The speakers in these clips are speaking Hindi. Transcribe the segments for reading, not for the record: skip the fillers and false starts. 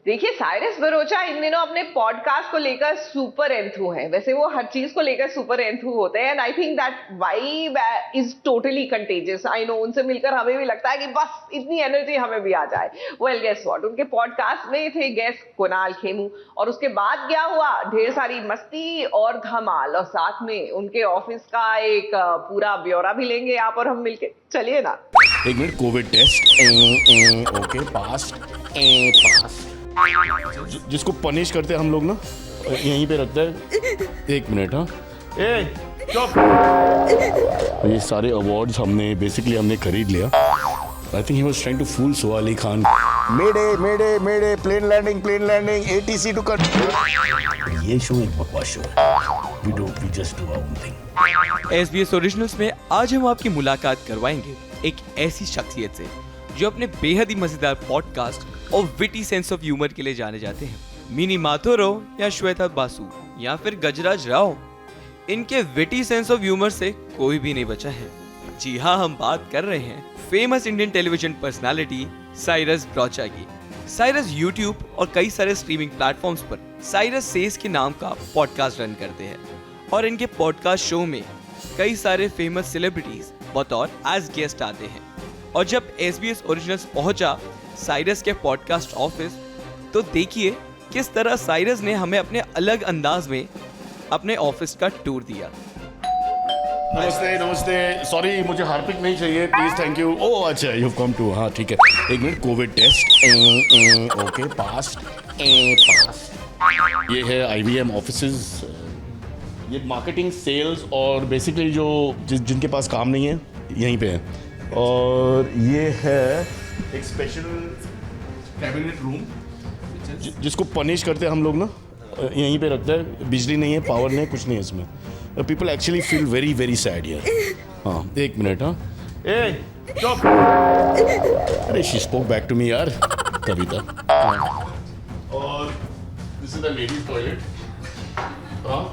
देखिए, साइरस बरोचा इन दिनों अपने पॉडकास्ट को लेकर सुपर एंथू है। वैसे वो हर चीज को लेकर सुपर एंथू होते हैं and I think that vibe is totally contagious. I know, उनसे मिलकर हमें भी लगता है कि बस इतनी एनर्जी हमें भी आ जाए। वेल गेस व्हाट, उनके पॉडकास्ट में थे गेस्ट कुणाल खेमू और उसके बाद क्या हुआ, ढेर सारी मस्ती और धमाल, और साथ में उनके ऑफिस का एक पूरा ब्यौरा भी लेंगे आप और हम मिलके। चलिए ना। एक मिनट, कोविड टेस्ट ओके पास पास। जिसको पनिश करते हैं हम लोग ना, यहीं पे रखते हैं। एक मिनट, हाँ ए चुप। ये सारे अवार्ड्स हमने खरीद लिया। I think he was trying to fool Soha Ali Khan. Mayday mayday mayday, plane landing ATC to cut. ये शो एक बकवास शो है। We just do our own thing. SBS originals में आज हम आपकी मुलाकात करवाएंगे एक ऐसी शख्सियत से जो अपने बेहद ही मजेदार पॉडकास्ट और विटी सेंस ऑफ ह्यूमर के लिए जाने जाते हैं। मिनी माथुरो या श्वेता बासु या फिर गजराज राव, इनके विटी सेंस ऑफ ह्यूमर से कोई भी नहीं बचा है। जी हाँ, हम बात कर रहे हैं famous Indian television personality Cyrus Broacha की। साइरस यूट्यूब और कई सारे स्ट्रीमिंग प्लेटफॉर्म्स पर साइरस सेज के नाम का पॉडकास्ट रन करते हैं और इनके पॉडकास्ट शो में कई सारे फेमस सेलिब्रिटीज बतौर एज गेस्ट आते हैं। और जब SBS ओरिजिनल्स पहुंचा साइरस के पॉडकास्ट ऑफिस, तो देखिए किस तरह साइरस ने हमें अपने अलग अंदाज में अपने ऑफिस का टूर दिया। नमस्ते, सॉरी मुझे हार्पिक नहीं चाहिए प्लीज, थैंक यू। ओह अच्छा, यू कम टू, हाँ ठीक है। एक मिनट, कोविड टेस्ट ओके पास। ये है IVM ऑफिसेज। ये मार्केटिंग, सेल्स और बेसिकली जो जिनके पास काम नहीं है यहीं पे है। और ये है एक स्पेशल कैबिनेट रूम जिसको पनिश करते हैं हम लोग ना, यहीं पे रखते हैं। बिजली नहीं है, पावर नहीं है, कुछ नहीं है इसमें। People actually feel very very sad here. हाँ एक मिनट, हाँ ए चुप। अरे she spoke back to me यार, कविता। और this is the ladies toilet. हाँ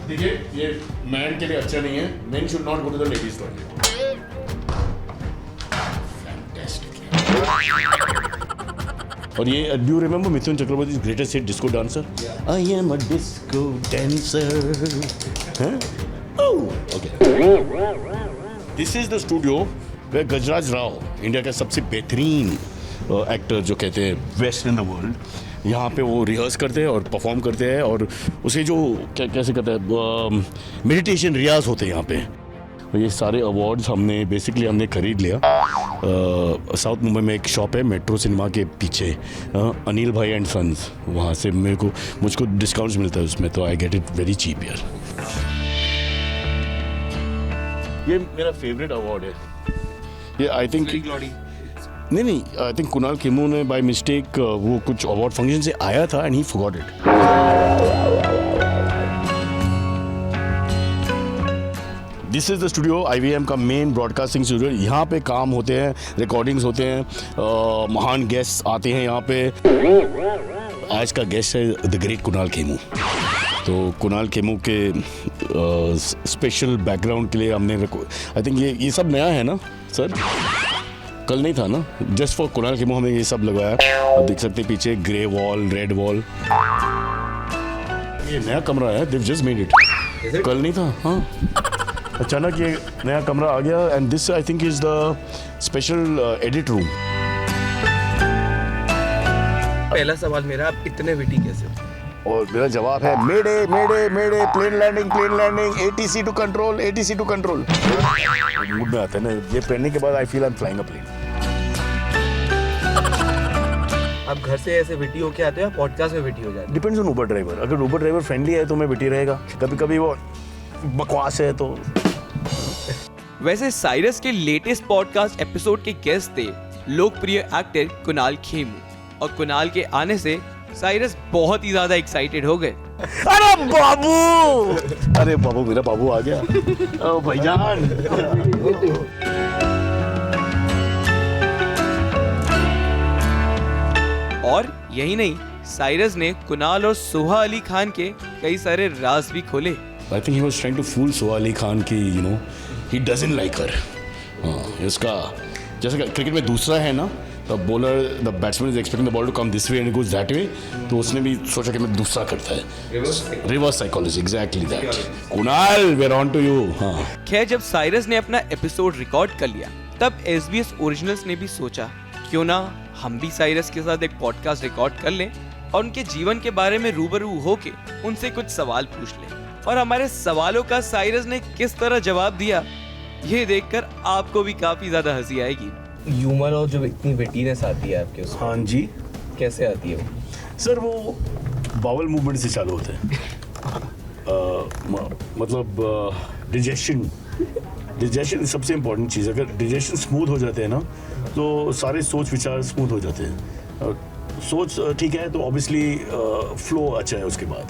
देखिए, ये मैन के लिए अच्छा नहीं है। Men should not go to the ladies toilet. और ये do you remember Mithun Chakraborty greatest hit disco dancer? I am a disco dancer. Okay, this is the studio way Gajraj Rao, India का सबसे बेहतरीन एक्टर जो कहते हैं बेस्ट इन द वर्ल्ड, यहाँ पे वो रिहर्स करते हैं और परफॉर्म करते हैं। और उसे जो कैसे कहते हैं, मेडिटेशन रियाज होते हैं यहाँ पे। ये सारे अवार्ड्स हमने खरीद लिया। साउथ मुंबई में एक शॉप है मेट्रो सिनेमा के पीछे, अनिल भाई एंड सन्स, वहाँ से मुझको डिस्काउंट्स मिलता है उसमें, तो I get it very cheap यार। ये मेरा फेवरेट अवार्ड है। ये आई थिंक नहीं, आई थिंक कुणाल खेमू ने बाय मिस्टेक वो कुछ अवार्ड फंक्शन से आया था and he forgot it. This is the studio, IVM का मेन ब्रॉडकास्टिंग स्टूडियो। यहाँ पे काम होते हैं, रिकॉर्डिंग्स होते हैं, महान गेस्ट आते हैं यहाँ पे। आज का गेस्ट है द ग्रेट कुणाल खेमू। तो कुणाल खेमू के स्पेशल बैकग्राउंड के लिए हमने आई थिंक ये सब नया है ना सर? कल नहीं था ना? जस्ट फॉर कुणाल खेमू हमने ये सब लगाया। आप देख सकते हैं पीछे ग्रे वॉल, रेड वॉल। ये नया कमरा है, they've just made it। कल नहीं था, हाँ अचानक ये नया कमरा आ गया। And this I think is the special edit room. पहला सवाल मेरा, आप इतने विटी कैसे? और मेरा जवाब है mayday mayday mayday, plane landing ATC to control. Mood में आता है ना, ये पहनने के बाद I feel I am flying a plane. आप घर से ऐसे विटी होके आते हो या पॉडकास्ट में विटी हो जाते हो? Depends on Uber driver. अगर उबर ड्राइवर फ्रेंडली है तो मैं विटी रहेगा, कभी कभी वो बकवास है तो। वैसे साइरस के लेटेस्ट पॉडकास्ट एपिसोड के गेस्ट थे लोकप्रिय एक्टर कुणाल खेमू, और कुणाल के आने से साइरस बहुत ही ज्यादा एक्साइटेड हो गए। अरे बाबू, मेरा बाबू आ गया। ओ भाईजान। और यही नहीं, साइरस ने कुणाल और सोहा अली खान के कई सारे राज भी खोले। I think he was trying to fool Soha Ali Khan की, you know, he doesn't like her। इसका जैसे क्रिकेट में दूसरा है ना, the bowler the batsman is expecting the ball to come this way and it goes that way, तो उसने भी सोचा कि मैं दूसरा करता है, reverse psychology, exactly that. Kunal, we are on to you. हाँ, खैर जब साइरस ने अपना एपिसोड रिकॉर्ड कर लिया तब SBS ओरिजिनल्स ने भी सोचा क्यों ना हम भी साइरस के साथ एक पॉडकास्ट रिकॉर्ड कर लें और उनके जीवन के बारे में रूबरू होके उनसे कुछ सवाल पूछ लें। और हमारे सवालों का साइरस ने किस तरह जवाब दिया ये देखकर आपको भी काफी ज्यादा हंसी आएगी। ह्यूमर और जो इतनी वेटीनेस आती है आपके उसमें, हाँ जी कैसे आती है वो? सर, वो बावल मूवमेंट से चालू होते हैं। मतलब डिजेशन सबसे इम्पोर्टेंट चीज़। अगर डिजेशन स्मूथ हो जाते हैं ना तो सारे सोच विचार स्मूथ हो जाते हैं। सोच ठीक है तो ऑब्वियसली फ्लो अच्छा है उसके बाद।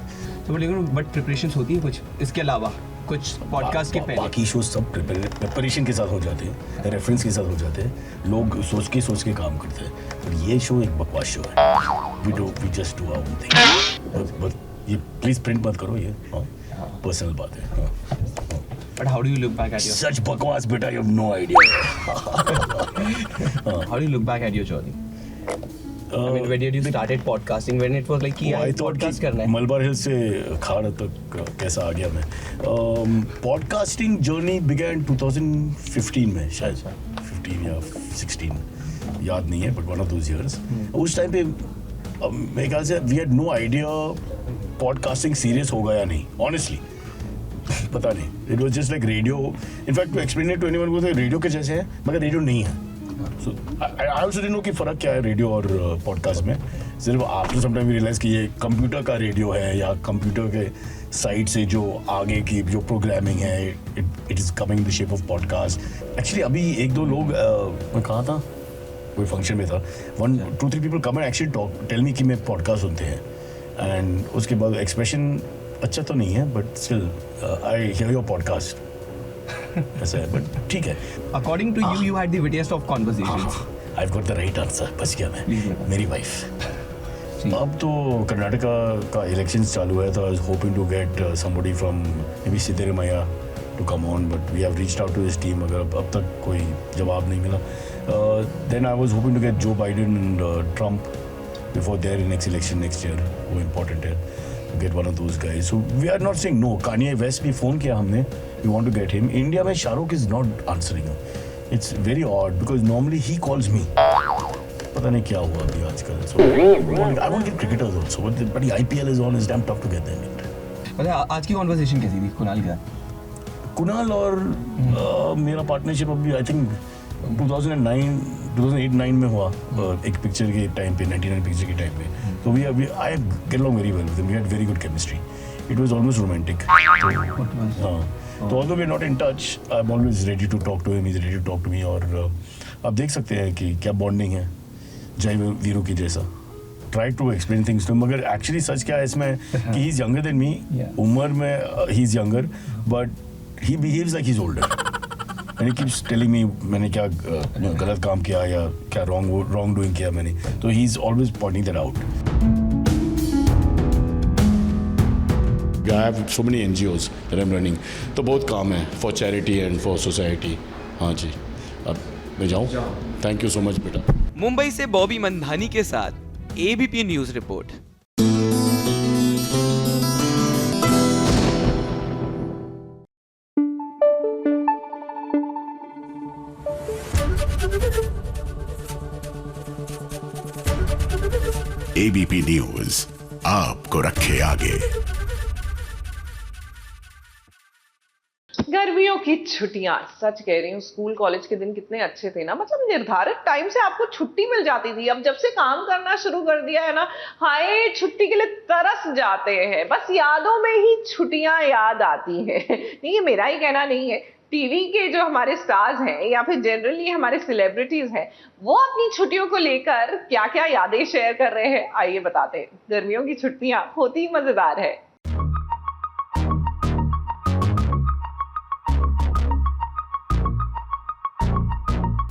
तो लेकिन बट प्रिपरेशंस होती है कुछ इसके अलावा, कुछ पॉडकास्ट के पहले? बाकी शो सब प्रिपरेशन के साथ हो जाते हैं, रेफरेंस के साथ हो जाते हैं, लोग सोच के काम करते हैं। पर ये शो एक बकवास शो है। We just do our own thing. बस ये प्लीज प्रिंट मत करो, ये पर्सनल बात है। But how do you look back at your Such बकवास बेटा, you have no idea. how do you look back at your journey? I mean, when did you started podcasting? When it was like कि यार podcast करना है? मलबार हिल से खाड़ तक कैसा आ गया मैं। पॉडकास्टिंग जर्नी बिगैन 2015 में, शायद 15 या 16, याद नहीं है, but one of those years. उस टाइम पे मेरे ख्याल से we had no idea podcasting serious होगा या नहीं, ऑनेस्टली पता नहीं। It was just like radio. In fact to explain it to anyone, वो रेडियो के जैसे है मगर रेडियो नहीं है। So I also didn't know कि फ़र्क क्या है रेडियो और पॉडकास्ट में। सिर्फ after some time we realize कि ये कंप्यूटर का रेडियो है या कंप्यूटर के साइड से जो आगे की जो प्रोग्रामिंग है, it is coming the shape of podcast. Actually अभी एक दो लोग, मैं कहाँ था, कोई फंक्शन में था, 1-2-3 people come and actually tell me कि मैं पॉडकास्ट सुनते हैं। एंड उसके बाद एक्सप्रेशन अच्छा तो नहीं है but still I hear your podcast ऐसा है, बट ठीक है। According to you, you had the wittiest of conversations. I got the right answer, बच गया मैं। मेरी वाइफ। अब तो कर्नाटका का इलेक्शन चालू है, तो I was hoping to get somebody from maybe Siddaramaiah to come on, but we have reached out to his team, अगर अब तक कोई जवाब नहीं मिला। Then I was hoping to get Joe Biden and Trump before their next election next year, वो इम्पोर्टेंट है। Get one of those guys. So we are not saying no. Kanye West भी phone किया हमने. We want to get him. India में Shahrukh is not answering. It's very odd because normally he calls me. पता नहीं क्या हुआ अभी आजकल. So I want to get cricketers also. But the IPL is on. It's damn tough to get them in. मतलब आज की conversation कैसी थी कुणाल के साथ? कुणाल और मेरा पार्टनरशिप अभी आई थिंक 2008-9 में हुआ, एक पिक्चर के टाइम पे, 99 पिक्चर के टाइम पे। तो I get along very well with him. We had very good chemistry. It was almost romantic. तो although we are not in touch, I'm always ready to talk to him. He's ready to talk to me. और आप देख सकते हैं कि क्या बॉन्डिंग है जय वीरू की जैसा। Try to explain things to him. मगर actually सच क्या है इसमें कि he's younger than me. उम्र में he's younger, but he behaves like he's older. And he keeps telling me मैंने क्या गलत काम किया या क्या wrong doing किया मैंने, तो he's always pointing that out. I have so many NGOs that I'm running, तो बहुत काम है for charity and for society. हाँ जी, अब मैं जाऊँ? Thank you so much बेटा। मुंबई से बॉबी मंधानी के साथ ABP news report. ABP news आपको रखे आगे। गर्मियों की छुट्टियां, सच कह रही हूँ, स्कूल कॉलेज के दिन कितने अच्छे थे ना। मतलब निर्धारित टाइम से आपको छुट्टी मिल जाती थी। अब जब से काम करना शुरू कर दिया है ना, हाय छुट्टी के लिए तरस जाते हैं। बस यादों में ही छुट्टियां याद आती हैं। नहीं, ये मेरा ही कहना नहीं है, टीवी के जो हमारे स्टार्स हैं या फिर जनरली हमारे सेलिब्रिटीज हैं, वो अपनी छुट्टियों को लेकर क्या क्या यादें शेयर कर रहे हैं, आइए बताते हैं। गर्मियों की छुट्टियां होती मजेदार है।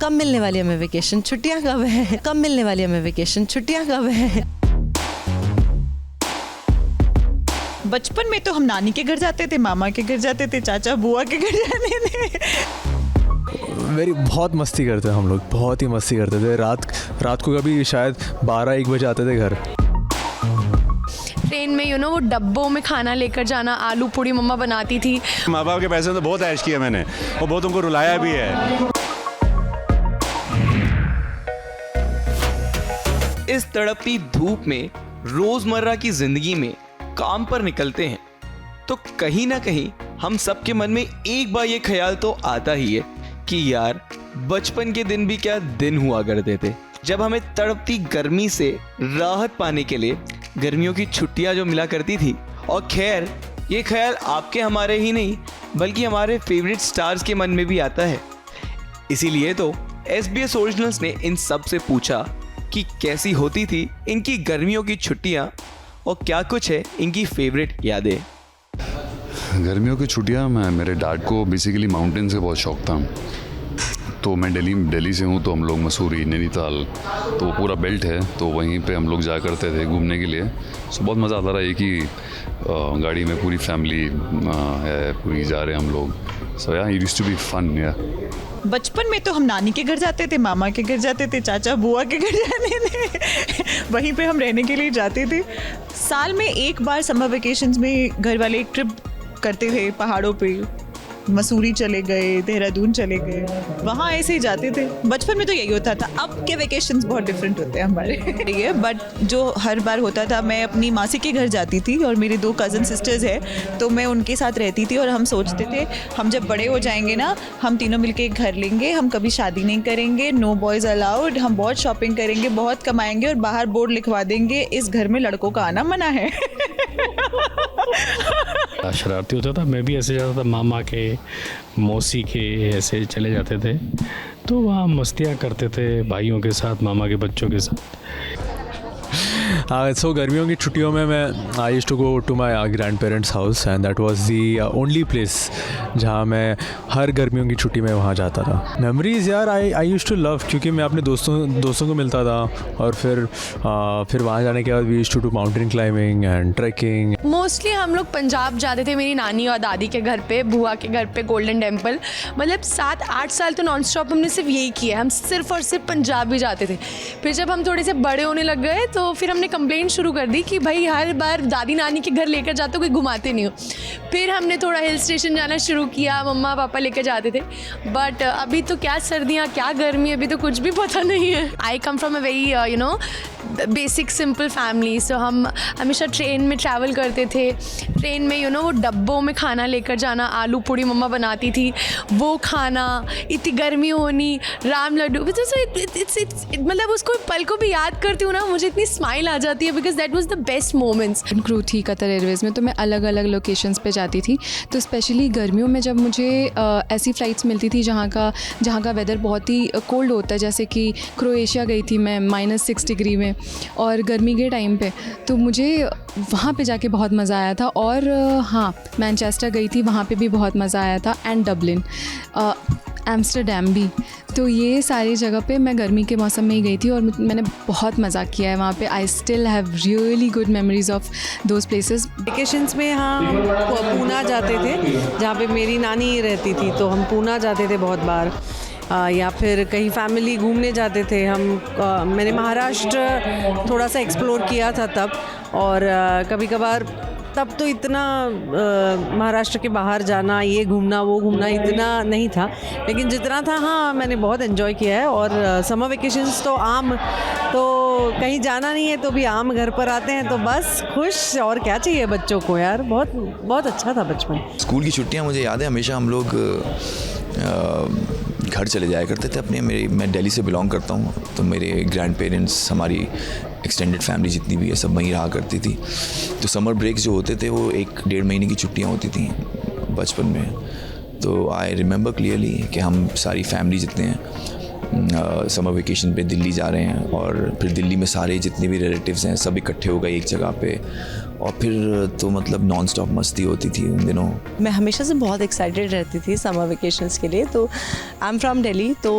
कब मिलने वाली हमें वेकेशन, छुट्टियां कब है, कब मिलने वाली हमें वेकेशन, छुट्टियां कब है। बचपन में तो हम नानी के घर जाते थे, मामा के घर जाते थे, चाचा बुआ के घर जाते थे। बहुत मस्ती करते हैं हम लोग, बहुत ही मस्ती करते थे। रात को कभी शायद 12-1 बजे आते थे घर। ट्रेन में वो डब्बों में खाना लेकर जाना, आलू पूड़ी मम्मा बनाती थी। माँ बाप के पैसे तो बहुत ऐश किया मैंने, और बहुत उनको रुलाया भी है। इस तड़पती धूप में रोजमर्रा की जिंदगी में काम पर निकलते हैं तो कहीं ना कहीं हम सबके मन में एक बार ये ख्याल तो आता ही है कि यार बचपन के दिन भी क्या दिन हुआ करते थे, जब हमें तड़पती गर्मी से राहत पाने के लिए गर्मियों की छुट्टियां जो मिला करती थी। और खैर ये ख्याल आपके हमारे ही नहीं बल्कि हमारे फेवरेट स्टार्स के मन में भी आता है। इसीलिए तो SBS ओरिजिनल्स ने इन सब से पूछा कि कैसी होती थी इनकी गर्मियों की छुट्टियां और क्या कुछ है इनकी फेवरेट यादें। गर्मियों की छुट्टियाँ, मेरे डैड को बेसिकली माउंटेन से बहुत शौक था, तो मैं दिल्ली से हूँ, तो हम लोग मसूरी, नैनीताल, तो वो पूरा बेल्ट है, तो वहीं पे हम लोग जाया करते थे घूमने के लिए। सो बहुत मज़ा आता रहा है कि गाड़ी में पूरी फैमिली है, पूरी जा रहे हैं हम लोग। So yeah it used to be fun. या बचपन में तो हम नानी के घर जाते थे, मामा के घर जाते थे, चाचा बुआ के घर जाते थे वहीं पे हम रहने के लिए जाते थे। साल में एक बार समर वेकेशंस में घर वाले एक ट्रिप करते थे पहाड़ों पे, मसूरी चले गए, देहरादून चले गए, वहाँ ऐसे ही जाते थे। बचपन में तो यही होता था। अब के वेकेशंस बहुत डिफरेंट होते हैं हमारे बट जो हर बार होता था, मैं अपनी मासी के घर जाती थी और मेरे 2 कज़न सिस्टर्स हैं, तो मैं उनके साथ रहती थी और हम सोचते थे हम जब बड़े हो जाएंगे ना, हम तीनों मिलके एक घर लेंगे, हम कभी शादी नहीं करेंगे, नो बॉयज़ अलाउड, हम बहुत शॉपिंग करेंगे, बहुत कमाएंगे और बाहर बोर्ड लिखवा देंगे इस घर में लड़कों का आना मना है शरारती होता था, मैं भी ऐसे जाता था, मामा के, मौसी के ऐसे चले जाते थे, तो वहाँ मस्तियाँ करते थे भाइयों के साथ, मामा के बच्चों के साथ। सो गर्मियों की छुट्टियों में मैं I used to go to my grandparents house and that was the only place जहाँ मैं हर गर्मियों की छुट्टी में वहाँ जाता था। मेमोरीज़ यार आई यूज्ड टू लव, क्योंकि मैं अपने दोस्तों को मिलता था और फिर वहाँ जाने के बाद we used to do mountain climbing and trekking. Mostly हम लोग पंजाब जाते थे, मेरी नानी और दादी के घर पे, बुआ के घर पे, गोल्डन टेम्पल। मतलब 7-8 साल तो नॉन स्टॉप हमने सिर्फ यही किया, हम सिर्फ और सिर्फ पंजाब भी जाते थे। फिर जब हम थोड़े से बड़े होने लग गए तो फिर हमने कंप्लेंट शुरू कर दी कि भाई हर बार दादी नानी के घर लेकर जाते हो, कोई घुमाते नहीं हो। फिर हमने थोड़ा हिल स्टेशन जाना शुरू किया, मम्मा पापा लेकर जाते थे। बट अभी तो क्या सर्दियाँ क्या गर्मी, अभी तो कुछ भी पता नहीं है। I come from a very basic simple family, so हम हमेशा ट्रेन में ट्रैवल करते थे। ट्रेन में वो डब्बों में खाना लेकर जाना, आलू पूड़ी मम्मा बनाती थी, वो खाना, इतनी गर्मी होनी, राम लड्डू, मतलब उसको पल को भी याद करती हूँ ना, मुझे इतनी स्माइल आ जाती है because that was the best moments. Crew थी कतर एयरवेज़ में, तो मैं अलग अलग लोकेशंस पे जाती थी। तो स्पेशली गर्मियों में जब मुझे ऐसी फ़्लाइट्स मिलती थी जहाँ का वेदर बहुत ही कोल्ड होता है, जैसे कि क्रोएशिया गई थी मैं -6 डिग्री में और गर्मी के टाइम पे, तो मुझे वहाँ पे जाके बहुत मज़ा आया था। और हाँ, मैनचेस्टर गई थी, वहाँ पे भी बहुत मज़ा आया था, एंड डबलिन, एम्स्टरडैम भी। तो ये सारी जगह पे मैं गर्मी के मौसम में ही गई थी और मैंने बहुत मज़ा किया है वहाँ पे। I still have really good memories of those places. Vacations में हम पूना जाते थे, जहाँ पे मेरी नानी रहती थी, तो हम पूना जाते थे बहुत बार, या फिर कहीं फैमिली घूमने जाते थे हम। मैंने महाराष्ट्र थोड़ा सा एक्सप्लोर किया था तब, और कभी कभार तब तो इतना महाराष्ट्र के बाहर जाना, ये घूमना वो घूमना इतना नहीं था, लेकिन जितना था हाँ मैंने बहुत एंजॉय किया है। और समर वेकेशंस तो तो कहीं जाना नहीं है तो भी आम घर पर आते हैं, तो बस खुश, और क्या चाहिए बच्चों को यार। बहुत बहुत अच्छा था बचपन। स्कूल की छुट्टियां मुझे याद है, हमेशा हम लोग घर चले जाया करते थे अपने। मैं दिल्ली से बिलोंग करता हूँ, तो मेरे ग्रैंड पेरेंट्स, हमारी एक्सटेंडेड फैमिली जितनी भी है सब वहीं रहा करती थी। तो समर ब्रेक्स जो होते थे वो 1-1.5 महीने की छुट्टियाँ होती थी बचपन में। तो आई रिमेंबर क्लियरली कि हम सारी फैमिली जितने हैं समर वेकेशन पे दिल्ली जा रहे हैं, और फिर दिल्ली में सारे जितने भी रिलेटिव्स हैं सब इकट्ठे हो गए एक जगह पे, और फिर तो मतलब नॉन स्टॉप मस्ती होती थी उन दिनों। मैं हमेशा से बहुत एक्साइटेड रहती थी समर वेकेशंस के लिए। तो आई एम फ्रॉम दिल्ली, तो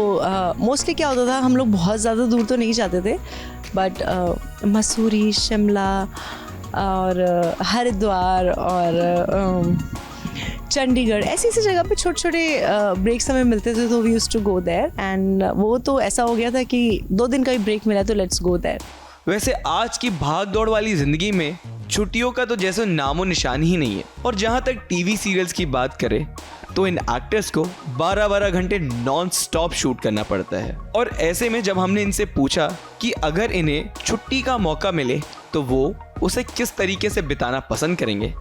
मोस्टली क्या होता था, हम लोग बहुत ज़्यादा दूर तो नहीं जाते थे, बट मसूरी, शिमला और हरिद्वार और चंडीगढ़, ऐसी ऐसी जगह पे छोटे छोटे ब्रेक्स हमें मिलते थे, तो we used to go there. And वो तो ऐसा हो गया था कि 2 दिन का ही ब्रेक मिला तो लेट्स गो देयर। वैसे आज की भाग दौड़ वाली जिंदगी में छुट्टियों का तो जैसे नामो निशान ही नहीं है। और जहां तक टीवी सीरियल्स की बात करें तो इन एक्टर्स को 12-12 घंटे नॉन स्टॉप शूट करना पड़ता है। और ऐसे में जब हमने इनसे पूछा कि अगर इन्हें छुट्टी का मौका मिले तो वो उसे किस तरीके से बिताना पसंद करेंगे,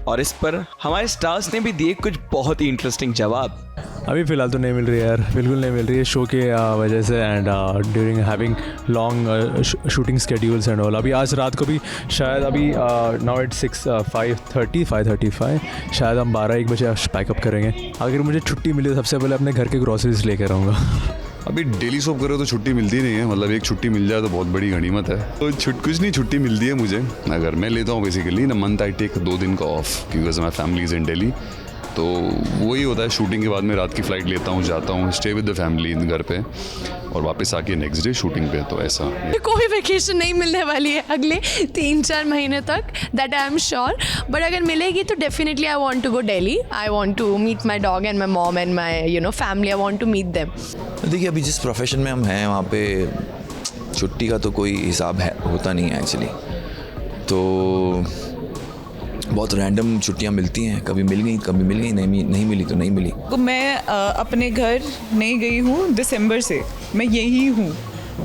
और इस पर हमारे स्टार्स ने भी दिए कुछ बहुत ही इंटरेस्टिंग जवाब। अभी फ़िलहाल तो नहीं मिल रही है यार, बिल्कुल नहीं मिल रही है शो के वजह से, and during having long shooting schedules and all. अभी आज रात को भी शायद अभी नाउ इट्स 5:35 शायद हम 12-1 बजे पैकअप करेंगे। अगर मुझे छुट्टी मिली तो सबसे पहले अपने घर के ग्रॉसरीज लेकर आऊँगा। अभी डेली सोप करो तो छुट्टी मिलती नहीं है, मतलब एक छुट्टी मिल जाए तो बहुत बड़ी गनीमत है। तो कुछ नहीं, छुट्टी मिलती है मुझे। अगर मैं लेता हूँ basically in a month I take 2 दिन का off because my family is in Delhi. तो वही होता है, शूटिंग के बाद में रात की फ़्लाइट लेता हूँ, जाता हूँ, स्टे विद द फैमिली घर पे, और वापस आके नेक्स्ट डे शूटिंग पे। तो ऐसा कोई वेकेशन नहीं मिलने वाली है अगले 3-4 महीने तक, that I am sure. But अगर मिलेगी तो definitely I want to go Delhi. I want to meet my dog and my mom and my family. I want to meet them. देखिए अभी जिस प्रोफेशन में हम हैं वहाँ पे छुट्टी का तो कोई हिसाब है होता नहीं है एक्चुअली। तो बहुत रैंडम छुट्टियाँ मिलती हैं, कभी मिल गई कभी मिल गई, नहीं मिली तो नहीं मिली। तो मैं अपने घर नहीं गई हूँ दिसंबर से, मैं यही हूँ।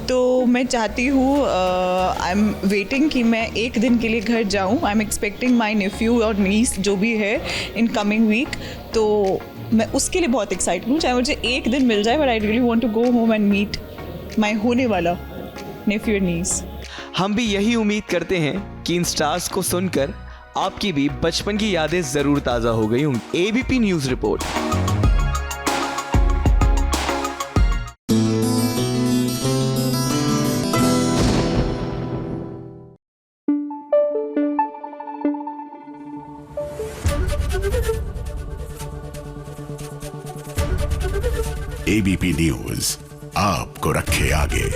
तो मैं चाहती हूँ, आई एम वेटिंग कि मैं 1 दिन के लिए घर जाऊँ। आई एम एक्सपेक्टिंग माई नेफ्यू और नीस जो भी है इन कमिंग वीक। तो मैं उसके लिए बहुत एक्साइटेड हूँ, चाहे मुझे 1 दिन मिल जाए, but I really want to go home and meet my होने वाला नेफ्यू और नीस। हम भी यही उम्मीद करते हैं कि इन स्टार्स को सुनकर आपकी भी बचपन की यादें जरूर ताज़ा हो गई होंगी। ABP news report. ABP news आपको रखे आगे।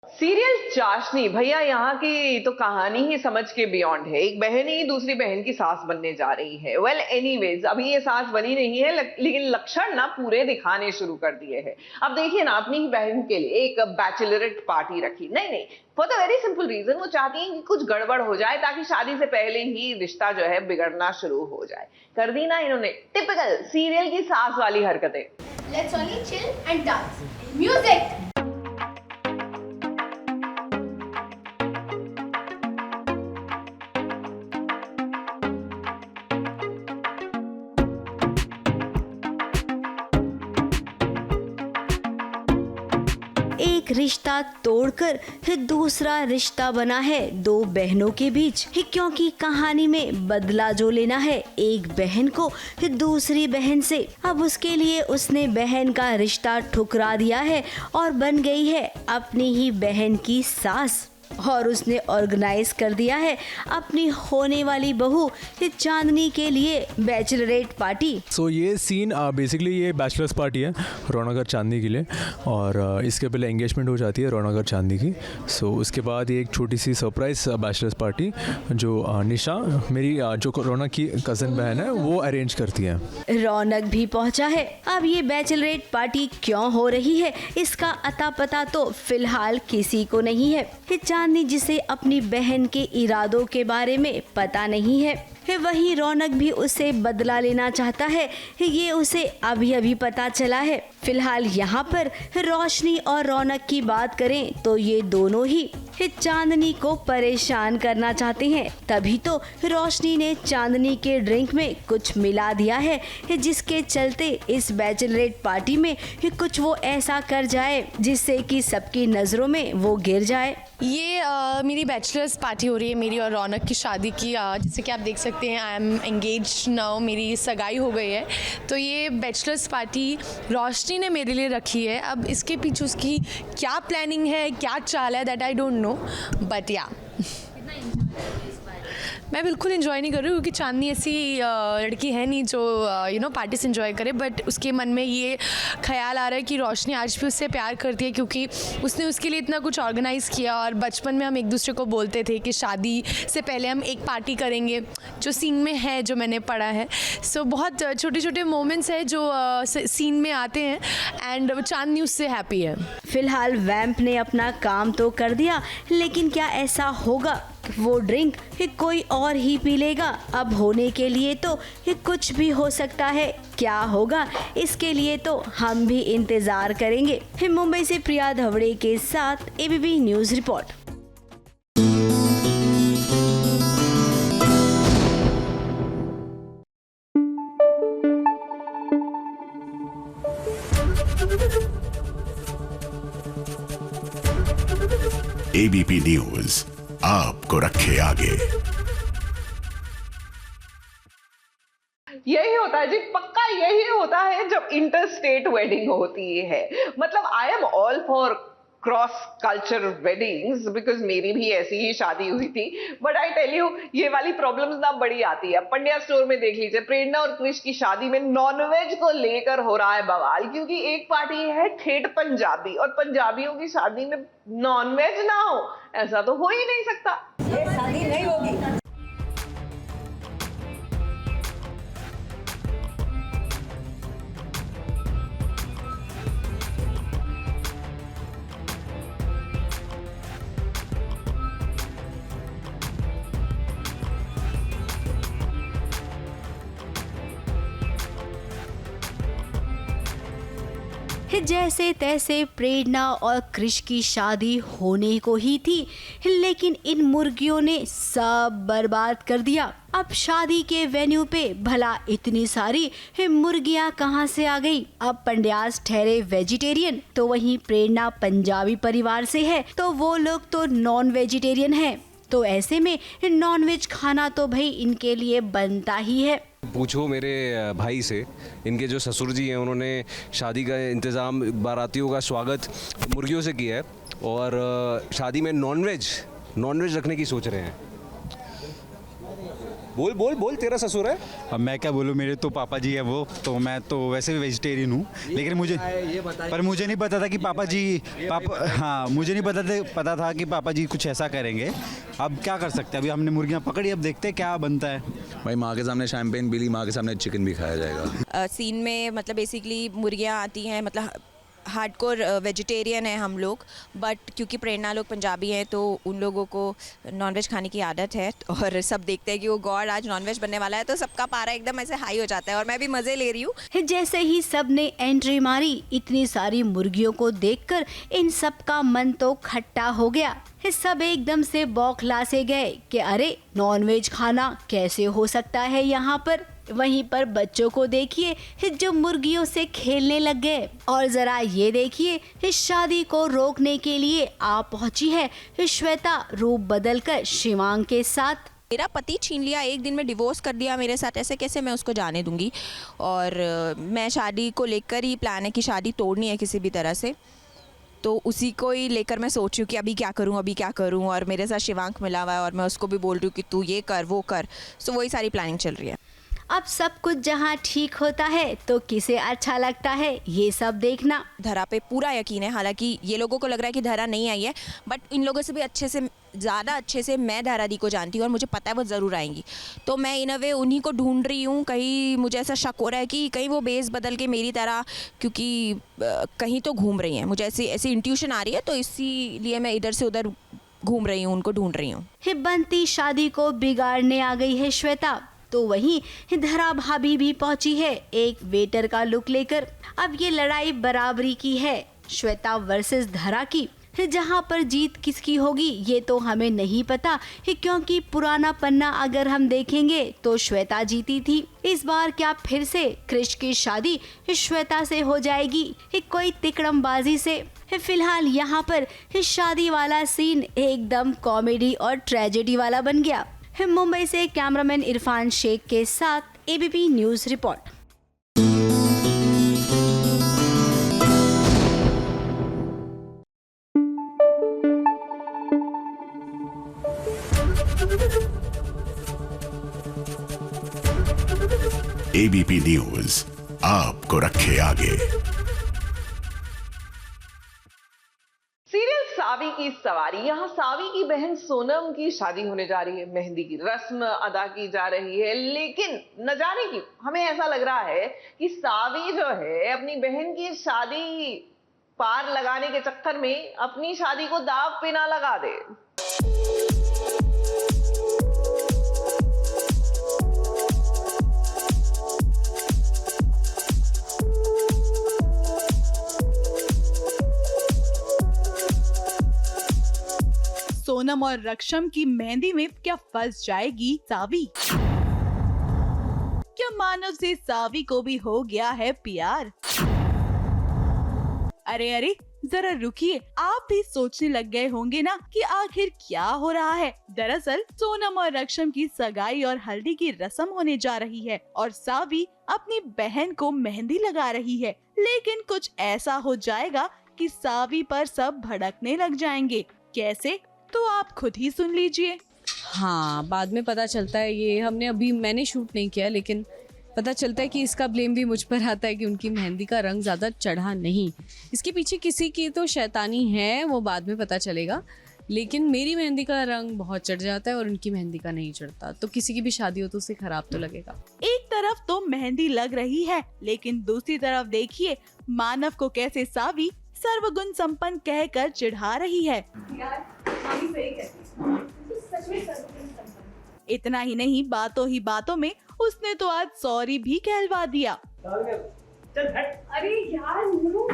सीरियल चाशनी भैया यहाँ की तो कहानी ही समझ के बियॉन्ड है। एक बहन ही दूसरी बहन की सास बनने जा रही है। वेल एनीवेज, अभी ये सास बनी नहीं है, लेकिन लक्षण ना पूरे दिखाने शुरू कर दिए हैं। अब देखिए ना, अपनी ही बहन के लिए एक बैचलरेट पार्टी रखी। नहीं, for the very simple reason, वो चाहती हैं कि कुछ गड़बड़ हो जाए ताकि शादी से पहले ही रिश्ता जो है बिगड़ना शुरू हो जाए। कर दी ना इन्होंने टिपिकल सीरियल की सास वाली हरकतें। Let's only chill and dance. Music. एक रिश्ता तोड़कर फिर दूसरा रिश्ता बना है 2 बहनों के बीच, क्योंकि कहानी में बदला जो लेना है एक बहन को फिर दूसरी बहन से। अब उसके लिए उसने बहन का रिश्ता ठुकरा दिया है और बन गई है अपनी ही बहन की सास, और उसने ऑर्गेनाइज कर दिया है अपनी होने वाली बहू चांदनी के लिए बैचलरेट पार्टी। सो ये सीन बेसिकली ये बैचलर्स पार्टी है रौनक और चांदनी के लिए, और इसके पहले एंगेजमेंट हो जाती है रौनक और चांदनी की। सो उसके बाद ये एक छोटी सी सरप्राइज बैचलर्स पार्टी जो निशा मेरी जो रौनक की कज़न बहन है वो अरेंज करती है। रौनक भी पहुंचा है। अब ये बैचलरेट पार्टी क्यों हो रही है इसका अता पता तो फिलहाल किसी को नहीं है। चांदनी जिसे अपनी बहन के इरादों के बारे में पता नहीं है, वहीं रौनक भी उसे बदला लेना चाहता है, ये उसे अभी अभी पता चला है। फिलहाल यहाँ पर रोशनी और रौनक की बात करें तो ये दोनों ही चांदनी को परेशान करना चाहते हैं। तभी तो रोशनी ने चांदनी के ड्रिंक में कुछ मिला दिया है, जिसके चलते इस बैचलरेट पार्टी में कुछ वो ऐसा कर जाए जिससे कि सबकी नज़रों में वो गिर जाए। ये मेरी बैचलर्स पार्टी हो रही है, मेरी और रौनक की शादी की। जैसे कि आप देख सकते हैं आई एम एंगेज नाउ, मेरी सगाई हो गई है। तो ये बैचलर्स पार्टी रोशनी ने मेरे लिए रखी है। अब इसके पीछे उसकी क्या प्लानिंग है, क्या चाल है, that I don't know, but या मैं बिल्कुल इन्जॉय नहीं कर रही हूँ क्योंकि चांदनी ऐसी लड़की है नहीं जो पार्टीज इन्जॉय करे, बट उसके मन में ये ख्याल आ रहा है कि रोशनी आज भी उससे प्यार करती है क्योंकि उसने उसके लिए इतना कुछ ऑर्गेनाइज़ किया। और बचपन में हम एक दूसरे को बोलते थे कि शादी से पहले हम एक पार्टी करेंगे, जो सीन में है, जो मैंने पढ़ा है। सो बहुत छोटे छोटे मोमेंट्स हैं जो सीन में आते हैं एंड चांदनी उससे हैप्पी है। फिलहाल वैम्प ने अपना काम तो कर दिया, लेकिन क्या ऐसा होगा वो ड्रिंक कोई और ही पी लेगा? अब होने के लिए तो कुछ भी हो सकता है, क्या होगा इसके लिए तो हम भी इंतजार करेंगे। मुंबई से प्रिया धवड़े के साथ ABP news report. ABP news आपको रखे आगे। यही होता है जी, पक्का यही होता है जब इंटर स्टेट वेडिंग होती है। मतलब I am all for cross culture weddings because मेरी भी ऐसी ही शादी हुई थी। बट आई टेल यू, ये वाली प्रॉब्लम्स ना बड़ी आती है। पंड्या स्टोर में देख लीजिए, प्रेरणा और क्रिश की शादी में नॉनवेज को लेकर हो रहा है बवाल, क्योंकि एक पार्टी है ठेठ पंजाबी और पंजाबियों की शादी में नॉनवेज ना हो, ऐसा तो हो ही नहीं सकता। ये शादी नहीं होगी। जैसे तैसे प्रेरणा और क्रिश की शादी होने को ही थी, लेकिन इन मुर्गियों ने सब बर्बाद कर दिया। अब शादी के वेन्यू पे भला इतनी सारी मुर्गियां कहां से आ गई? अब पंड्यास ठहरे वेजिटेरियन, तो वहीं प्रेरणा पंजाबी परिवार से है, तो वो लोग तो नॉन वेजिटेरियन है। तो ऐसे में नॉनवेज खाना तो भाई इनके लिए बनता ही है। पूछो मेरे भाई से, इनके जो ससुर जी हैं उन्होंने शादी का इंतज़ाम, बारातियों का स्वागत मुर्गियों से किया है और शादी में नॉनवेज रखने की सोच रहे हैं। बोल बोल बोल, तेरा ससुर है। अब मैं क्या बोलूँ, मेरे तो पापा जी है वो, तो मैं तो वैसे भी वेजिटेरियन हूँ, लेकिन मुझे नहीं पता था कि मुझे नहीं पता था कि पापा जी कुछ ऐसा करेंगे। अब क्या कर सकते हैं, अभी हमने मुर्गियाँ पकड़ी, अब देखते हैं क्या बनता है। भाई माँ के सामने शैम्पेन पी ली, माँ के सामने चिकन भी खाया जाएगा। सीन में मतलब बेसिकली मुर्गियाँ आती हैं, मतलब हार्डकोर वेजिटेरियन है हम लोग, बट क्योंकि प्रेरणा लोग पंजाबी हैं तो उन लोगों को नॉनवेज खाने की आदत है और सब देखते हैं कि वो गॉड आज नॉनवेज बनने वाला है, तो सबका पारा एकदम ऐसे हाई हो जाता है और मैं भी मज़े ले रही हूँ। जैसे ही सब ने एंट्री मारी, इतनी सारी मुर्गियों को देखकर इन सब का मन तो खट्टा हो गया। सब एकदम से बौखला से गए कि अरे नॉनवेज खाना कैसे हो सकता है यहाँ पर। वहीं पर बच्चों को देखिए जो मुर्गियों से खेलने लग गए, और जरा ये देखिए इस शादी को रोकने के लिए आ पहुंची है श्वेता रूप बदलकर शिवांग के साथ। मेरा पति छीन लिया, एक दिन में डिवोर्स कर दिया मेरे साथ, ऐसे कैसे मैं उसको जाने दूंगी। और मैं शादी को लेकर ही प्लान है कि शादी तोड़नी है किसी भी तरह से, तो उसी को ही लेकर मैं सोच रही हूँ कि अभी क्या करूँ। और मेरे साथ शिवांग मिला हुआ है और मैं उसको भी बोल रही हूँ कि तू ये कर वो कर, सो वही सारी प्लानिंग चल रही है। अब सब कुछ जहाँ ठीक होता है तो किसे अच्छा लगता है ये सब देखना। धरा पे पूरा यकीन है, हालांकि ये लोगों को लग रहा है कि धरा नहीं आई है, बट इन लोगों से भी ज़्यादा अच्छे से मैं धारा दी को जानती हूँ और मुझे पता है वो ज़रूर आएंगी। तो मैं इन अ वे उन्हीं को ढूंढ रही हूँ। कहीं मुझे ऐसा शक हो रहा है कि कहीं वो बेस बदल के मेरी तरह, क्योंकि कहीं तो घूम रही हैं, मुझे ऐसी इंट्यूशन आ रही है, तो इसीलिए मैं इधर से उधर घूम रही हूँ, उनको ढूंढ रही हूँ। बनती शादी को बिगाड़ने आ गई है श्वेता, तो वहीं धरा भाभी भी पहुंची है एक वेटर का लुक लेकर। अब ये लड़ाई बराबरी की है, श्वेता वर्सेस धरा की। जहां पर जीत किसकी होगी ये तो हमें नहीं पता, क्योंकि पुराना पन्ना अगर हम देखेंगे तो श्वेता जीती थी। इस बार क्या फिर से क्रिश की शादी श्वेता से हो जाएगी, कोई तिकड़मबाजी से? फिलहाल यहाँ पर शादी वाला सीन एकदम कॉमेडी और ट्रेजेडी वाला बन गया। मुंबई से कैमरामैन इरफान शेख के साथ ABP news report. ABP news आपको रखे आगे। सीरियल सावी की सवारी, यहाँ सावी की बहन सोनम की शादी होने जा रही है, मेहंदी की रस्म अदा की जा रही है, लेकिन न जाने क्यों हमें ऐसा लग रहा है कि सावी जो है अपनी बहन की शादी पार लगाने के चक्कर में अपनी शादी को दाव पे ना लगा दे। सोनम और रक्षम की मेहंदी में क्या फंस जाएगी सावी? क्या मानव से सावी को भी हो गया है प्यार? अरे जरा रुकिए, आप भी सोचने लग गए होंगे ना कि आखिर क्या हो रहा है। दरअसल सोनम और रक्षम की सगाई और हल्दी की रस्म होने जा रही है और सावी अपनी बहन को मेहंदी लगा रही है, लेकिन कुछ ऐसा हो जाएगा कि सावी पर सब भड़कने लग जाएंगे। कैसे, तो आप खुद ही सुन लीजिए। हाँ, बाद में पता चलता है, ये मैंने शूट नहीं किया, लेकिन पता चलता है कि इसका ब्लेम भी मुझ पर आता है कि उनकी मेहंदी का रंग ज़्यादा चढ़ा नहीं। इसके पीछे किसी की तो शैतानी है, वो बाद में पता चलेगा, लेकिन मेरी मेहंदी का रंग बहुत चढ़ जाता है और उनकी मेहंदी का नहीं चढ़ता, तो किसी की भी शादी हो तो उसे खराब तो लगेगा। एक तरफ तो मेहंदी लग रही है, लेकिन दूसरी तरफ देखिए मानव को कैसे सावी सर्वगुण संपन्न कहकर चिढ़ा रही है। इतना ही नहीं, बातों ही बातों में उसने तो आज सॉरी भी कहलवा दिया। अरे यार नुनू,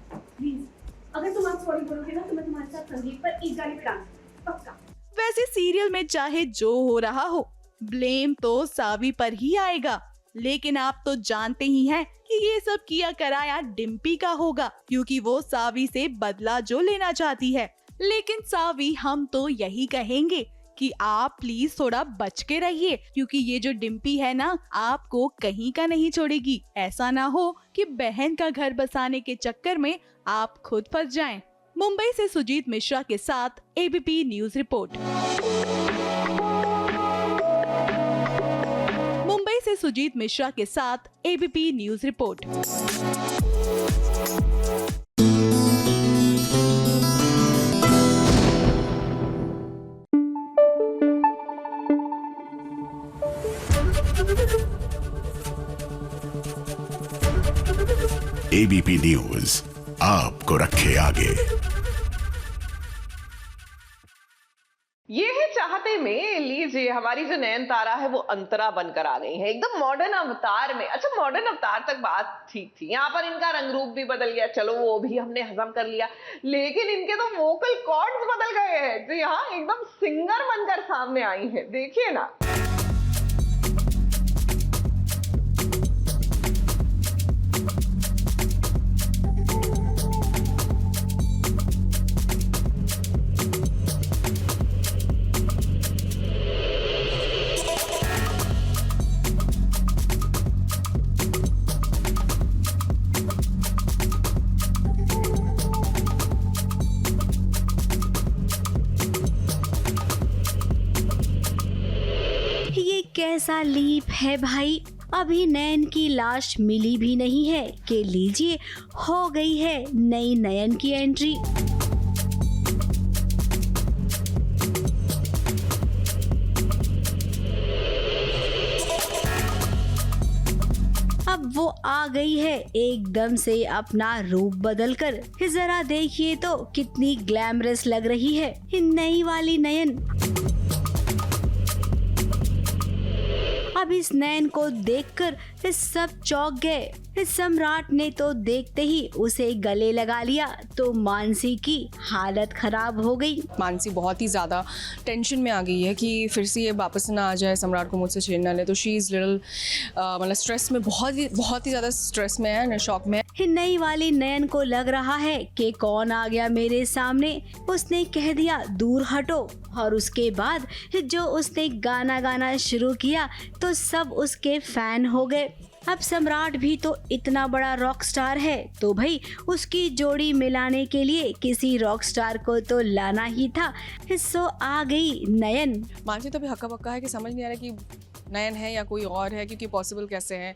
प्लीज अगर तुम आज सॉरी बोलोगे ना तो मैं तुम्हारे साथ संगीत पर एक गाने पे डांस पक्का। वैसे सीरियल में चाहे जो हो रहा हो, ब्लेम तो सावी पर ही आएगा, लेकिन आप तो जानते ही हैं कि ये सब किया कराया डिम्पी का होगा, क्योंकि वो सावी से बदला जो लेना चाहती है। लेकिन सावी, हम तो यही कहेंगे कि आप प्लीज थोड़ा बच के रहिए, क्योंकि ये जो डिम्पी है ना, आपको कहीं का नहीं छोड़ेगी। ऐसा ना हो कि बहन का घर बसाने के चक्कर में आप खुद फंस जाएं। मुंबई से सुजीत मिश्रा के साथ एबीपी न्यूज रिपोर्ट। मुंबई से सुजीत मिश्रा के साथ ABP news report. ABP news आपको रखे आगे। ये है चाहते में, लीजिए हमारी जो नयनतारा है वो अंतरा बनकर आ गई है, एकदम मॉडर्न अवतार में। अच्छा, मॉडर्न अवतार तक बात ठीक थी, यहाँ पर इनका रंग रूप भी बदल गया, चलो वो भी हमने हजम कर लिया, लेकिन इनके तो वोकल कॉर्ड्स बदल गए हैं। जी हाँ, एकदम सिंगर बनकर सामने आई है, देखिए ना। कैसा लीप है भाई, अभी नयन की लाश मिली भी नहीं है कि लीजिए हो गई है नई नयन की एंट्री। अब वो आ गई है एकदम से अपना रूप बदलकर। जरा देखिए तो कितनी ग्लैमरस लग रही है नई वाली नयन। अब इस नयन को देखकर सब चौंक गए। सम्राट ने तो देखते ही उसे गले लगा लिया तो मानसी की हालत खराब हो गई। मानसी बहुत ही ज़्यादा टेंशन में आ गई है कि फिर से ये वापस ना आ जाए, सम्राट को मुझसे छीन ना ले, तो शी इज़ लिटिल मतलब स्ट्रेस में, बहुत ही ज़्यादा स्ट्रेस में है, शॉक में। नई वाली नयन को लग रहा है कि कौन आ गया मेरे सामने। उसने कह दिया दूर हटो, और उसके बाद जो उसने गाना गाना शुरू किया तो सब उसके फैन हो गए। अब सम्राट भी तो इतना बड़ा रॉक स्टार है, तो भाई उसकी जोड़ी मिलाने के लिए किसी रॉक स्टार को तो लाना ही था। सो आ गई नयन। मानसी तो भी हक्का बक्का है कि समझ नहीं आ रहा कि नयन है या कोई और है, क्योंकि पॉसिबल कैसे है,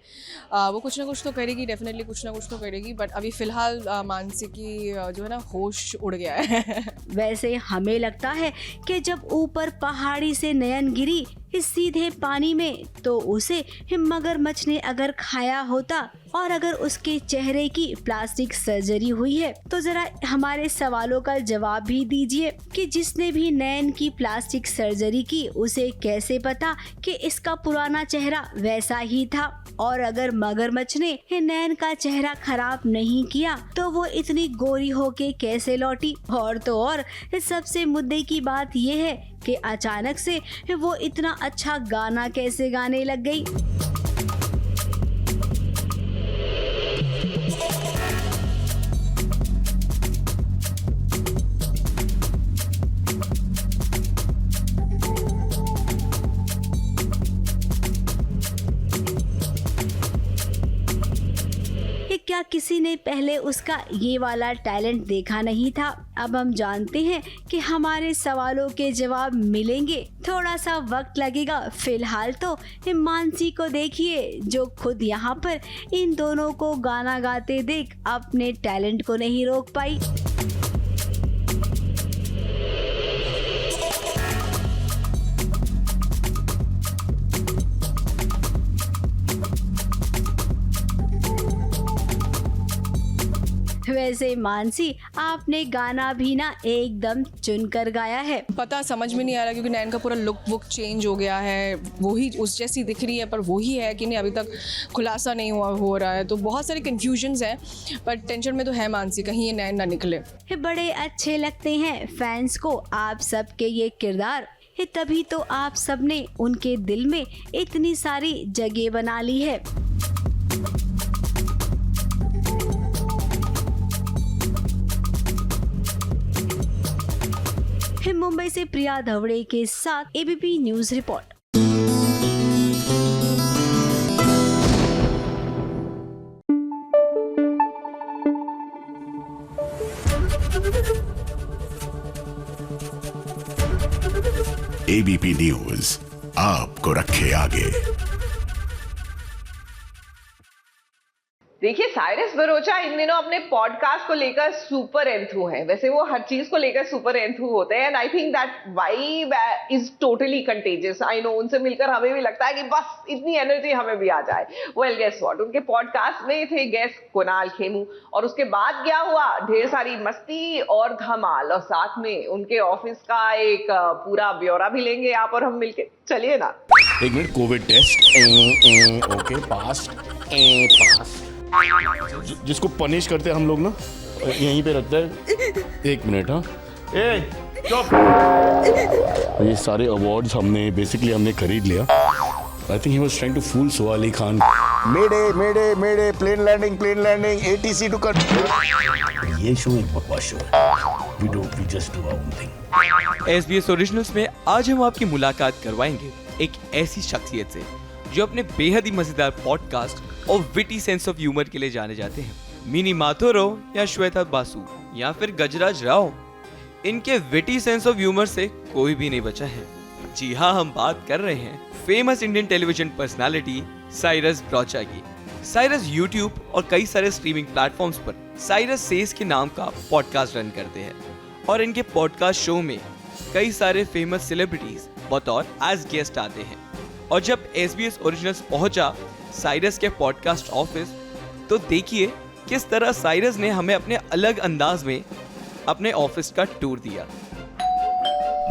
वो कुछ ना कुछ तो करेगी, डेफिनेटली कुछ ना कुछ तो करेगी, बट अभी फ़िलहाल मानसी की जो है ना होश उड़ गया है। वैसे हमें लगता है कि जब ऊपर पहाड़ी से नयन गिरी इस सीधे पानी में, तो उसे मगरमच्छ ने अगर खाया होता और अगर उसके चेहरे की प्लास्टिक सर्जरी हुई है, तो जरा हमारे सवालों का जवाब भी दीजिए कि जिसने भी नयन की प्लास्टिक सर्जरी की उसे कैसे पता कि इसका पुराना चेहरा वैसा ही था, और अगर मगरमच्छ ने नयन का चेहरा खराब नहीं किया तो वो इतनी गोरी होके कैसे लौटी। और तो और सबसे मुद्दे की बात ये है कि अचानक से वो इतना अच्छा गाना कैसे गाने लग गई। क्या किसी ने पहले उसका ये वाला टैलेंट देखा नहीं था? अब हम जानते हैं कि हमारे सवालों के जवाब मिलेंगे, थोड़ा सा वक्त लगेगा। फिलहाल तो मानसी को देखिए जो खुद यहाँ पर इन दोनों को गाना गाते देख अपने टैलेंट को नहीं रोक पाई। वैसे मानसी, आपने गाना भी ना एकदम चुनकर गाया है। पता समझ में नहीं आ रहा, क्योंकि नयन का पूरा लुक वुक चेंज हो गया है, वही उस जैसी दिख रही है, पर वही है कि नहीं अभी तक खुलासा नहीं हो रहा है, तो बहुत सारे कंफ्यूजन्स हैं, पर टेंशन में तो है मानसी कहीं ये नयन ना निकले। बड़े अच्छे लगते हैं फैंस को आप सबके ये किरदार, तभी तो आप सबने उनके दिल में इतनी सारी जगह बना ली है। मुंबई से प्रिया धवड़े के साथ ABP news report. ABP news आपको रखे आगे। देखिए, साइरस बरोचा इन दिनों अपने पॉडकास्ट को लेकर सुपर एंथू हैं। वैसे वो हर चीज को लेकर सुपर एंथू होते हैं, and I think that vibe is totally contagious. I know, उनसे मिलकर हमें भी लगता है कि बस इतनी एनर्जी हमें भी आ जाए। वेल गेस व्हाट, उनके पॉडकास्ट में थे गेस्ट कुणाल खेमू, और उसके बाद क्या हुआ, ढेर सारी मस्ती और धमाल, और साथ में उनके ऑफिस का एक पूरा ब्यौरा भी लेंगे यहाँ पर हम मिलके। चलिए ना। एक मिनट, कोविड टेस्ट ओके पास जिसको पनिश करते हैं हम लोग ना, यहीं पे रखता है। एक मिनट, हाँ, ये सारे अवार्ड्स हमने खरीद लिया। I think he was trying to fool Soha Ali Khan. Mayday plane landing ATC to cut. ये शो एक बकवास शो है। We just do our own thing. SBS originals में आज हम आपकी मुलाकात करवाएंगे एक ऐसी शख्सियत से जो अपने बेहद ही मजेदार पॉडकास्ट और विटी सेंस ऑफ ह्यूमर के लिए जाने जाते हैं। मिनी माथुर हो या श्वेता बासु या फिर गजराज राव, इनके विटी सेंस ऑफ ह्यूमर से कोई भी नहीं बचा है। जी हाँ, हम बात कर रहे हैं famous Indian television personality Cyrus Broacha की। साइरस यूट्यूब और कई सारे स्ट्रीमिंग प्लेटफॉर्म्स पर साइरस सेज के नाम का पॉडकास्ट रन करते हैं, और इनके पॉडकास्ट शो में कई सारे फेमस सेलिब्रिटीज बतौर एज गेस्ट आते हैं। और जब SBS ओरिजिनल्स पहुंचा साइरस के पॉडकास्ट ऑफिस, तो देखिए किस तरह साइरस ने हमें अपने अलग अंदाज में अपने ऑफिस का टूर दिया।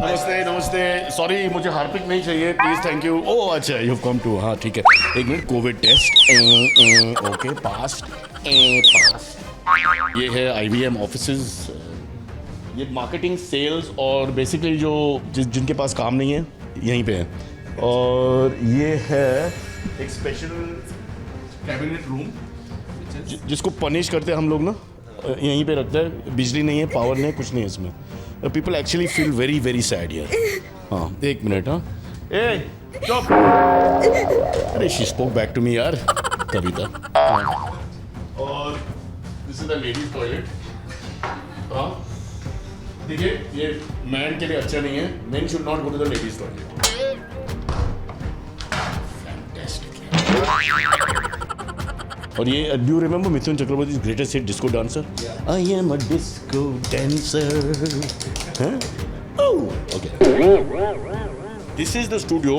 नमस्ते, सॉरी मुझे हार्पिक नहीं चाहिए प्लीज, थैंक यू। ओह अच्छा, यू हैव कम टू, हाँ ठीक है। एक मिनट, कोविड टेस्ट ओके पास। ये है IBM ऑफिसेज। ये मार्केटिंग, सेल्स और बेसिकली जिनके पास काम नहीं है यहीं पे है। और ये है एक स्पेशल कैबिनेट रूम जिसको पनिश करते हैं हम लोग ना, यहीं पे रखता है। बिजली नहीं है, पावर नहीं है, कुछ नहीं है इसमें। People actually feel very very sad here. हाँ, एक मिनट, हाँ, चुप। अरे she spoke back to me यार, कविता। और this is the ladies toilet. हाँ देखिए, ये मैन के लिए अच्छा नहीं है। Men should not go to the ladies toilet. और ये do you remember Mithun Chakraborty greatest hit disco dancer? I am a disco dancer. Okay, this is the studio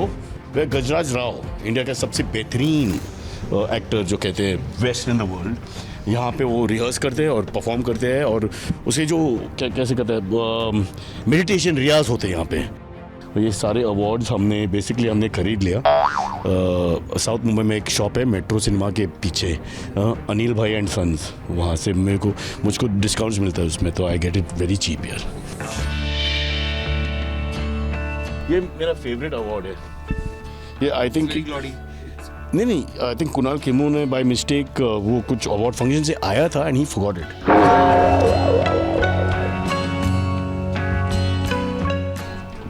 way Gajraj Rao, India का सबसे बेहतरीन एक्टर जो कहते हैं बेस्ट इन द वर्ल्ड, यहाँ पे वो रिहर्स करते हैं और परफॉर्म करते हैं, और उसे जो कैसे कहते हैं मेडिटेशन रियाज होते हैं यहाँ पे. ये सारे अवार्ड्स हमने खरीद लिया. साउथ मुंबई में एक शॉप है मेट्रो सिनेमा के पीछे, अनिल भाई एंड सन्स, वहाँ से मुझको डिस्काउंट्स मिलता है उसमें, तो I get it very cheap यार. ये मेरा फेवरेट अवार्ड है. ये आई थिंक नहीं आई थिंक कुणाल खेमू ने बाय मिस्टेक वो कुछ अवार्ड फंक्शन से आया था and he forgot it.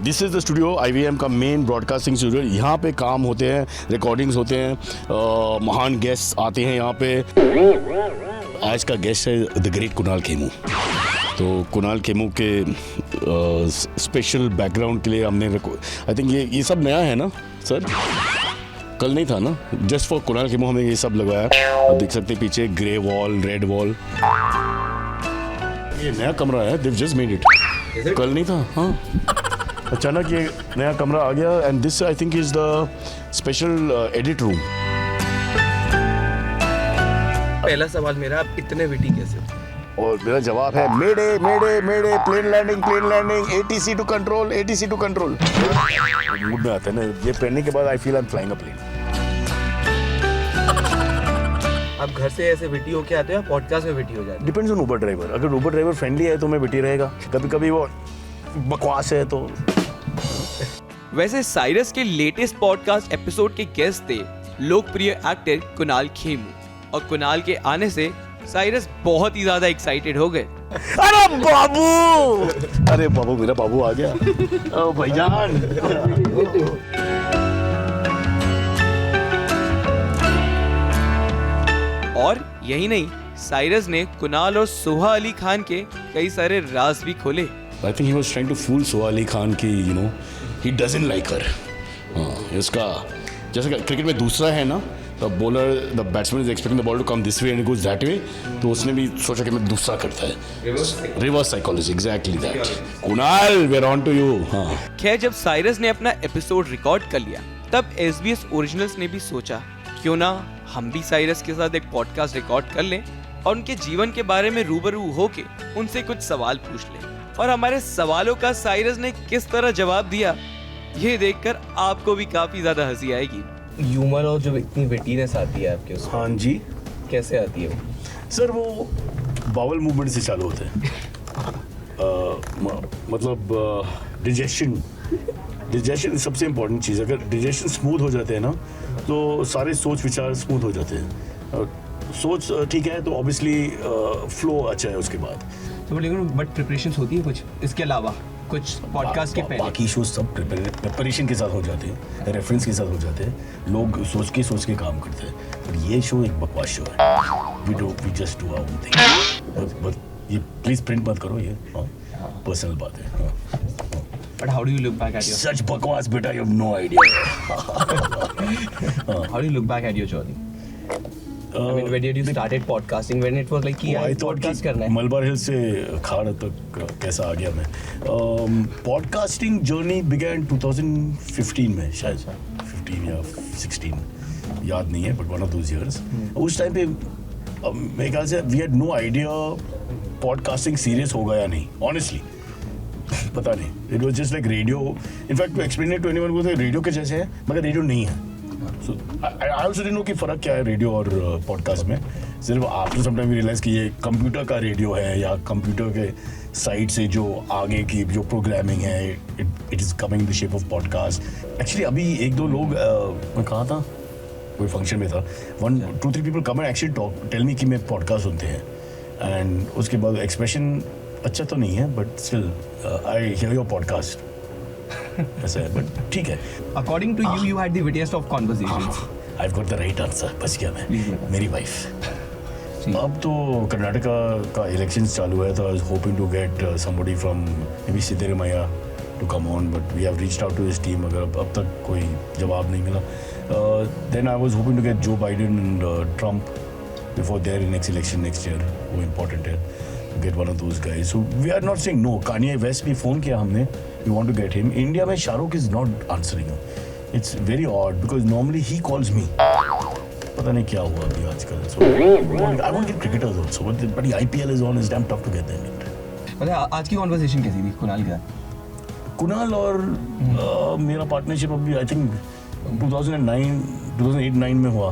This is the studio, IVM का मेन ब्रॉडकास्टिंग स्टूडियो. यहाँ पे काम होते हैं, रिकॉर्डिंग्स होते हैं, महान गेस्ट आते हैं यहाँ पे. आज का गेस्ट है द ग्रेट कुणाल खेमू. तो कुणाल खेमू के स्पेशल बैकग्राउंड के लिए हमने आई थिंक ये सब नया है ना सर? कल नहीं था ना? जस्ट फॉर कुणाल खेमू हमने ये सब लगाया. आप देख सकते हैं पीछे ग्रे वॉल, रेड वॉल. ये नया कमरा है, they've just made it. कल नहीं था. हाँ, अचानक ये नया कमरा आ गया and this I think is the special edit room. पहला सवाल मेरा, आप इतने विटी कैसे? और मेरा जवाब है mayday mayday mayday, plane landing, ATC to control. Mood में आता है ना ये पहनने के बाद. I feel I am flying a plane. आप घर से ऐसे विटी होके आते हो या पॉडकास्ट में विटी हो जाते हो? Depends on Uber driver. अगर उबर ड्राइवर फ्रेंडली है तो मैं विटी रहेगा, कभी कभी वो बकवास है तो. वैसे साइरस के लेटेस्ट पॉडकास्ट एपिसोड के गेस्ट थे लोकप्रिय एक्टर कुणाल खेमू, और कुणाल के आने से साइरस बहुत ही ज्यादा एक्साइटेड हो गए. अरे बाबू मेरा बाबू आ गया. ओ भाईजान. और यही नहीं, साइरस ने कुणाल और सोहा अली खान के कई सारे राज भी खोले. I think he was trying to fool Soha Ali Khan की, you know, he doesn't like her. इसका जैसे क्रिकेट में दूसरा है ना, the bowler, the batsman is expecting the ball to come this way and it goes that way, तो उसने भी सोचा कि मैं दूसरा करता है. Reverse psychology, exactly that. Kunal, we're on to you. हाँ. खैर, जब साइरस ने अपना एपिसोड रिकॉर्ड कर लिया, तब SBS ओरिजिनल्स ने भी सोचा क्यों ना हम भी साइरस के साथ एक पॉडकास्ट रिकॉर्ड कर लें और उनके जीवन के बारे में रूबरू होके उनसे कुछ सवाल पूछ लें. और हमारे सवालों का साइरस ने किस तरह जवाब दिया, ये देखकर आपको भी काफी ज्यादा हंसी आएगी. ह्यूमर और जो इतनी वेटीनेस आती है आपके उसमें, हाँ जी, कैसे आती है वो? सर वो बावल मूवमेंट से चालू होते हैं. मतलब डिजेशन सबसे इम्पोर्टेंट चीज़. अगर डिजेशन स्मूथ हो जाते हैं ना तो सारे सोच विचार स्मूथ हो जाते हैं. सोच ठीक है तो ऑब्वियसली फ्लो अच्छा है उसके बाद. तो लेकिन बट प्रिपरेशंस होती है कुछ इसके अलावा, कुछ पॉडकास्ट के पहले? बाकी शो सब प्रिपरेशन के साथ हो जाते हैं, रेफरेंस के साथ हो जाते हैं. लोग सोच के काम करते हैं. पर ये शो एक बकवास शो है. We just do our own thing. But ये प्लीज प्रिंट मत करो, ये पर्सनल बात है. But how do you look back at your such bakwas beta? You have no idea. How do you look back at your journey? I mean, when did you started podcasting? When it was like कि यार podcast करना है. मलबार हिल से खाड़ तक कैसा आ गया मैं. Podcasting journey began 2015 में, शायद 15 या 16, याद नहीं है, but one of those years. उस टाइम पे मेरे ख्याल से we had no idea podcasting serious होगा या नहीं. Honestly. पता नहीं. It was just like radio. In fact, to explain it to anyone को तो रेडियो के जैसे है, मगर रेडियो नहीं है. So I also didn't know कि फ़र्क क्या है रेडियो और पॉडकास्ट में. सिर्फ आफ्टर सम टाइम रियलाइज कि ये कंप्यूटर का रेडियो है या कंप्यूटर के साइड से जो आगे की जो प्रोग्रामिंग है, it is coming in the shape of podcast. Actually अभी एक दो लोग, मैं कहाँ था, कोई फंक्शन में था, 1-2-3 people come and actually tell me कि मैं पॉडकास्ट सुनते हैं. एंड उसके बाद एक्सप्रेशन अच्छा तो नहीं है, but still I hear your podcast. ऐसा है, बट ठीक है. According to you, you had the wittiest of conversations. I've got the right answer. बस क्या मैं, मेरी वाइफ. अब तो कर्नाटका का इलेक्शंस चालू है, तो I was hoping to get somebody from maybe Siddaramaiah to come on, but we have reached out to his team. अगर अब तक कोई जवाब नहीं मिला. Then I was hoping to get Joe Biden and Trump before their next election next year. वो important है. Get one of those guys. So we are not saying no. Kanye West भी phone किया हमने. We want to get him. India में Shahrukh is not answering. It's very odd because normally he calls me. पता नहीं क्या हुआ अभी आजकल. So I want to get cricketers also. But the IPL is on. It's damn tough to get them in. मतलब आज की कॉन्वर्सेशन कैसी थी कुणाल के साथ? कुणाल और मेरा पार्टनरशिप अभी आई थिंक 2008-9 में हुआ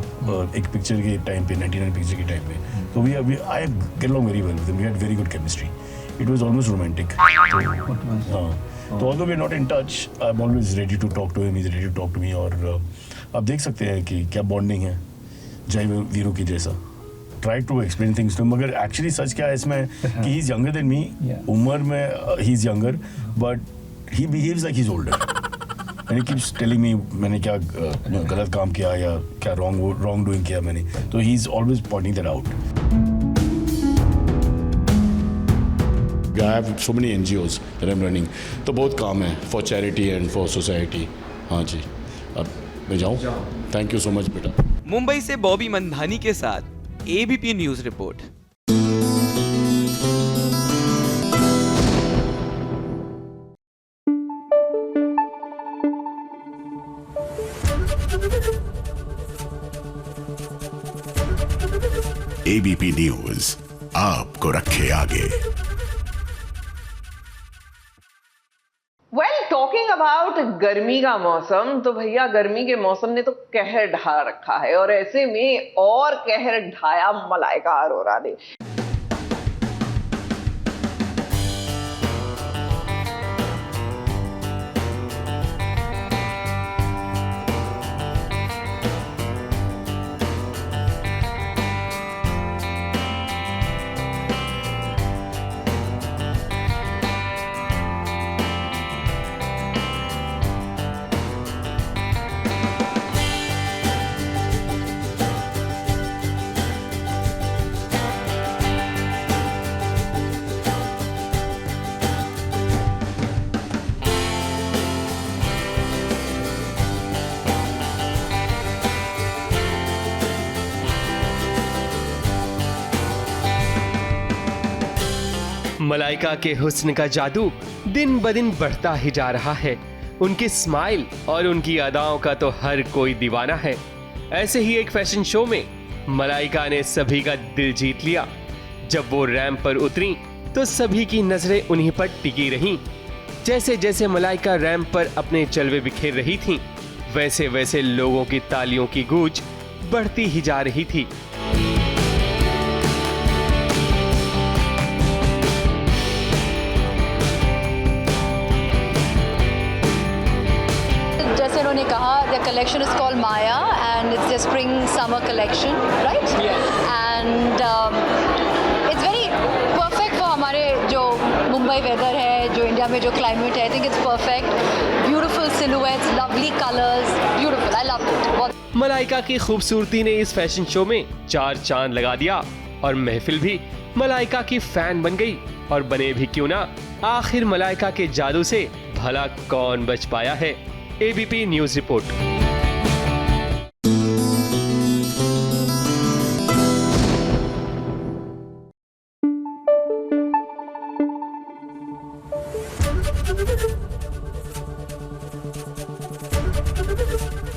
एक पिक्चर के टाइम पे 99 पिक्चर के टाइम पे. तो we I get along very well with him. We had very good chemistry. It was almost romantic. तो although we are not in touch, I am always ready to talk to him, he is ready to talk to me. और आप देख सकते हैं कि क्या बॉन्डिंग है जय वीरू की जैसा. Try to explain things to, मगर एक्चुअली सच क्या है इसमें कि he is younger than me. उम्र में he is younger but he behaves like he's older and he keeps telling me मैंने क्या गलत काम किया या क्या wrong doing किया मैंने. तो he's always pointing that out. I have so many NGOs that I'm running. तो बहुत काम है for charity and for society. हाँ जी, अब मैं जाऊँ. Thank you so much बेटा. मुंबई से बॉबी मंधानी के साथ ABP news report. ABP news आपको रखे आगे. Well, talking about गर्मी का मौसम, तो भैया गर्मी के मौसम ने तो कहर ढा रखा है और ऐसे में और कहर ढाया मलाइका अरोरा ने. मलाइका के हुस्न का जादू दिन ब दिन बढ़ता ही जा रहा है. उनकी स्माइल और उनकी अदाओं का तो हर कोई दीवाना है. ऐसे ही एक फैशन शो में मलाइका ने सभी का दिल जीत लिया. जब वो रैंप पर उतरी तो सभी की नजरें उन्हीं पर टिकी रहीं. जैसे जैसे मलाइका रैंप पर अपने जलवे बिखेर रही थीं, वैसे वैसे लोगों की तालियों की गूंज बढ़ती ही जा रही थी. उन्होंने कहा the collection is called Maya and it's the spring summer collection, right? Yes. And it's very perfect for हमारे जो मुंबई वेदर है, जो इंडिया में जो क्लाइमेट है. I think it's perfect. Beautiful silhouettes, lovely colors, beautiful. I love it. Malaika की खूबसूरती ने इस फैशन शो में 4 चांद लगा दिया और महफिल भी मलाइका की फैन बन गई. और बने भी क्यों ना, आखिर मलाइका के जादू से भला कौन बच पाया है. ABP news report.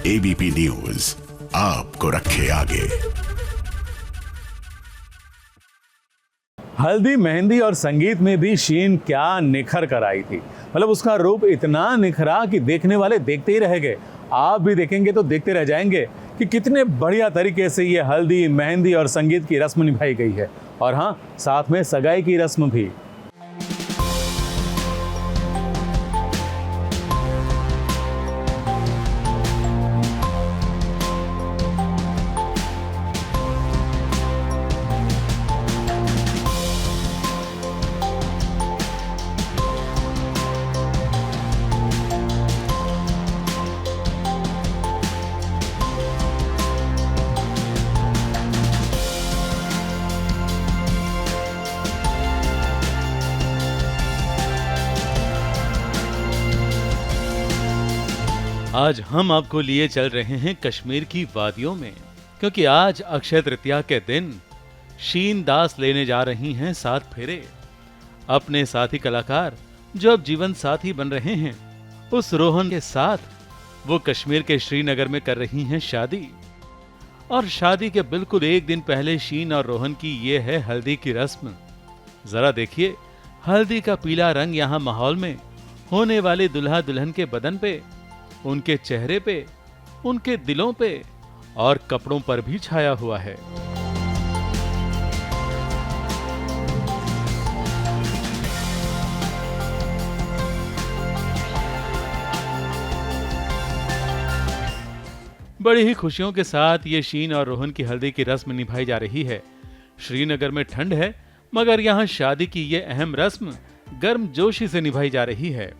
ABP news आपको रखे आगे. हल्दी, मेहंदी और संगीत में भी शीन क्या निखर कर आई थी. मतलब उसका रूप इतना निखरा कि देखने वाले देखते ही रह गए. आप भी देखेंगे तो देखते रह जाएंगे कि कितने बढ़िया तरीके से ये हल्दी, मेहंदी और संगीत की रस्म निभाई गई है. और हाँ, साथ में सगाई की रस्म भी. आज हम आपको लिए चल रहे हैं कश्मीर की वादियों में, क्योंकि आज अक्षय तृतीया के दिन शीन दास लेने जा रही हैं 7 फेरे। अपने साथी कलाकार जो अब जीवन साथी बन रहे हैं, उस रोहन के साथ वो कश्मीर के श्रीनगर में कर रही हैं शादी। और शादी के बिल्कुल एक दिन पहले शीन और रोहन की ये है हल्दी की रस्म। जरा देखिए हल्दी का पीला रंग यहाँ माहौल में होने वाले दुल्हा दुल्हन के बदन पे, उनके चेहरे पे, उनके दिलों पे और कपड़ों पर भी छाया हुआ है। बड़ी ही खुशियों के साथ ये शीन और रोहन की हल्दी की रस्म निभाई जा रही है। श्रीनगर में ठंड है, मगर यहाँ शादी की ये अहम रस्म गर्मजोशी से निभाई जा रही है।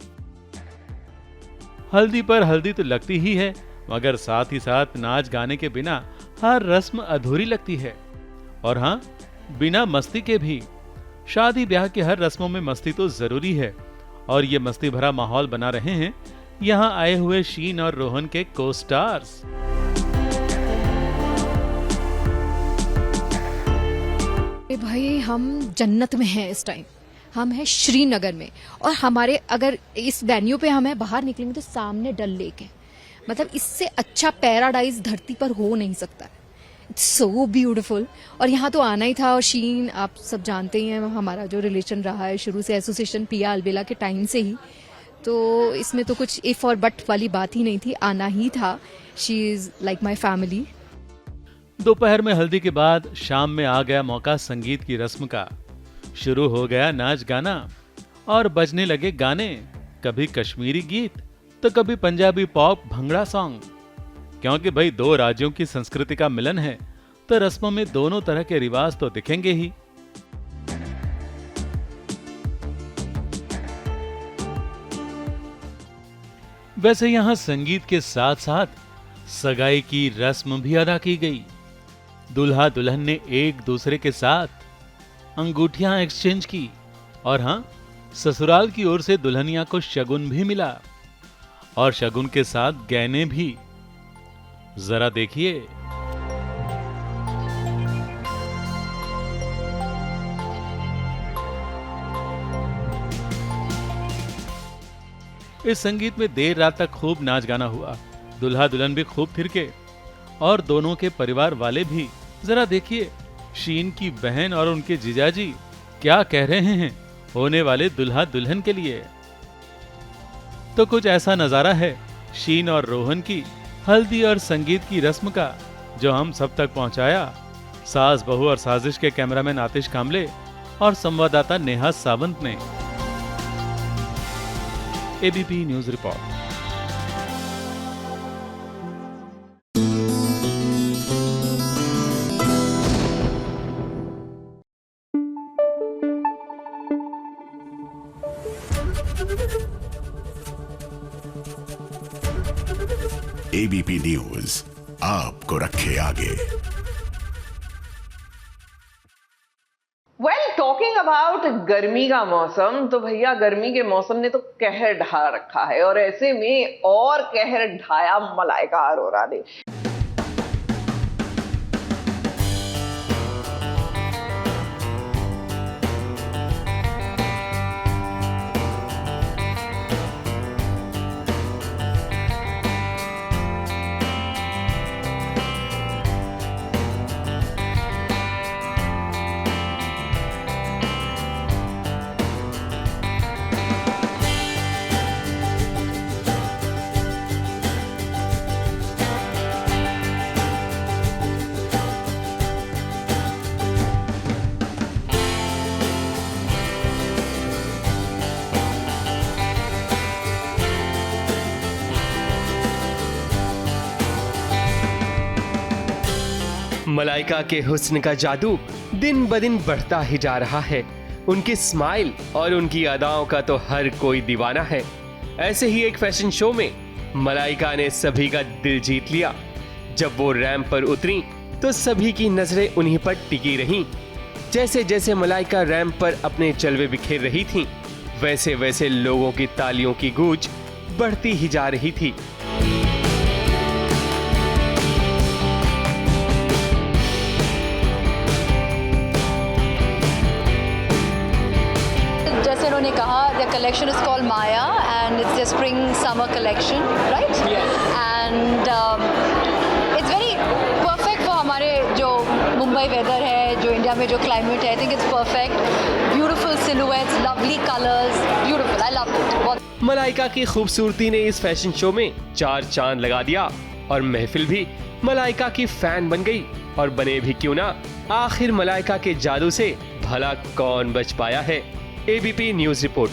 हल्दी पर हल्दी तो लगती ही है, मगर साथ ही साथ नाच गाने के बिना हर रस्म अधूरी लगती है। और हाँ, बिना मस्ती के भी। शादी ब्याह की हर रस्मों में मस्ती तो जरूरी है, और ये मस्ती भरा माहौल बना रहे हैं यहाँ आए हुए शीन और रोहन के को स्टार्स। भाई हम जन्नत में हैं इस टाइम, हम हैं श्रीनगर में, और हमारे अगर इस वेन्यू पे हमें बाहर निकलेंगे तो सामने डल लेक है। मतलब इससे अच्छा पैराडाइज धरती पर हो नहीं सकता। It's so beautiful. और यहाँ तो आना ही था। और शीन आप सब जानते ही हैं, हमारा जो रिलेशन रहा है शुरू से, एसोसिएशन पिया अलबेला के टाइम से ही, तो इसमें तो कुछ इफ और बट वाली बात ही नहीं थी, आना ही था। She is like my family. दोपहर में हल्दी के बाद शाम में आ गया मौका संगीत की रस्म का। शुरू हो गया नाच गाना और बजने लगे गाने, कभी कश्मीरी गीत तो कभी पंजाबी पॉप भंगड़ा सॉन्ग। क्योंकि भाई 2 राज्यों की संस्कृति का मिलन है, तो रस्मों में दोनों तरह के रिवाज तो दिखेंगे ही। वैसे यहाँ संगीत के साथ साथ सगाई की रस्म भी अदा की गई। दुल्हा दुल्हन ने एक दूसरे के साथ अंगूठियां एक्सचेंज की, और हां, ससुराल की ओर से दुल्हनिया को शगुन भी मिला, और शगुन के साथ गहने भी। जरा देखिए। इस संगीत में देर रात तक खूब नाच गाना हुआ। दुल्हा दुल्हन भी खूब थिरके, और दोनों के परिवार वाले भी। जरा देखिए शीन की बहन और उनके जीजाजी क्या कह रहे हैं होने वाले दुल्हा दुल्हन के लिए। तो कुछ ऐसा नजारा है शीन और रोहन की हल्दी और संगीत की रस्म का, जो हम सब तक पहुंचाया सास बहू और साजिश के कैमरामैन आतिश कामले और संवाददाता नेहा सावंत ने। ABP news report. ABP news आपको रखे आगे। टॉकिंग अबाउट गर्मी का मौसम, तो भैया गर्मी के मौसम ने तो कहर ढा रखा है, और ऐसे में और कहर ढाया मलाइका अरोरा ने। मलाइका के हुस्न का जादू दिन ब दिन बढ़ता ही जा रहा है। उनकी स्माइल और उनकी अदाओं का तो हर कोई दीवाना है। ऐसे ही एक फैशन शो में मलाइका ने सभी का दिल जीत लिया। जब वो रैंप पर उतरी तो सभी की नजरें उन्हीं पर टिकी रहीं। जैसे जैसे मलाइका रैंप पर अपने जलवे बिखेर रही थीं, वैसे वैसे लोगों की तालियों की गूंज बढ़ती ही जा रही थी। collection is called Maya and it's their spring summer collection, right? Yes. And it's very perfect for हमारे जो मुंबई वेदर है, जो इंडिया में जो क्लाइमेट है. I think it's perfect. Beautiful silhouettes, lovely colors, beautiful. I love it. Malaika की खूबसूरती ने इस फैशन शो में 4 चांद लगा दिया और महफिल भी मलाइका की फैन बन गई. और बने भी क्यों ना, आखिर मलाइका के जादू से भला कौन बच पाया है. ABP news report.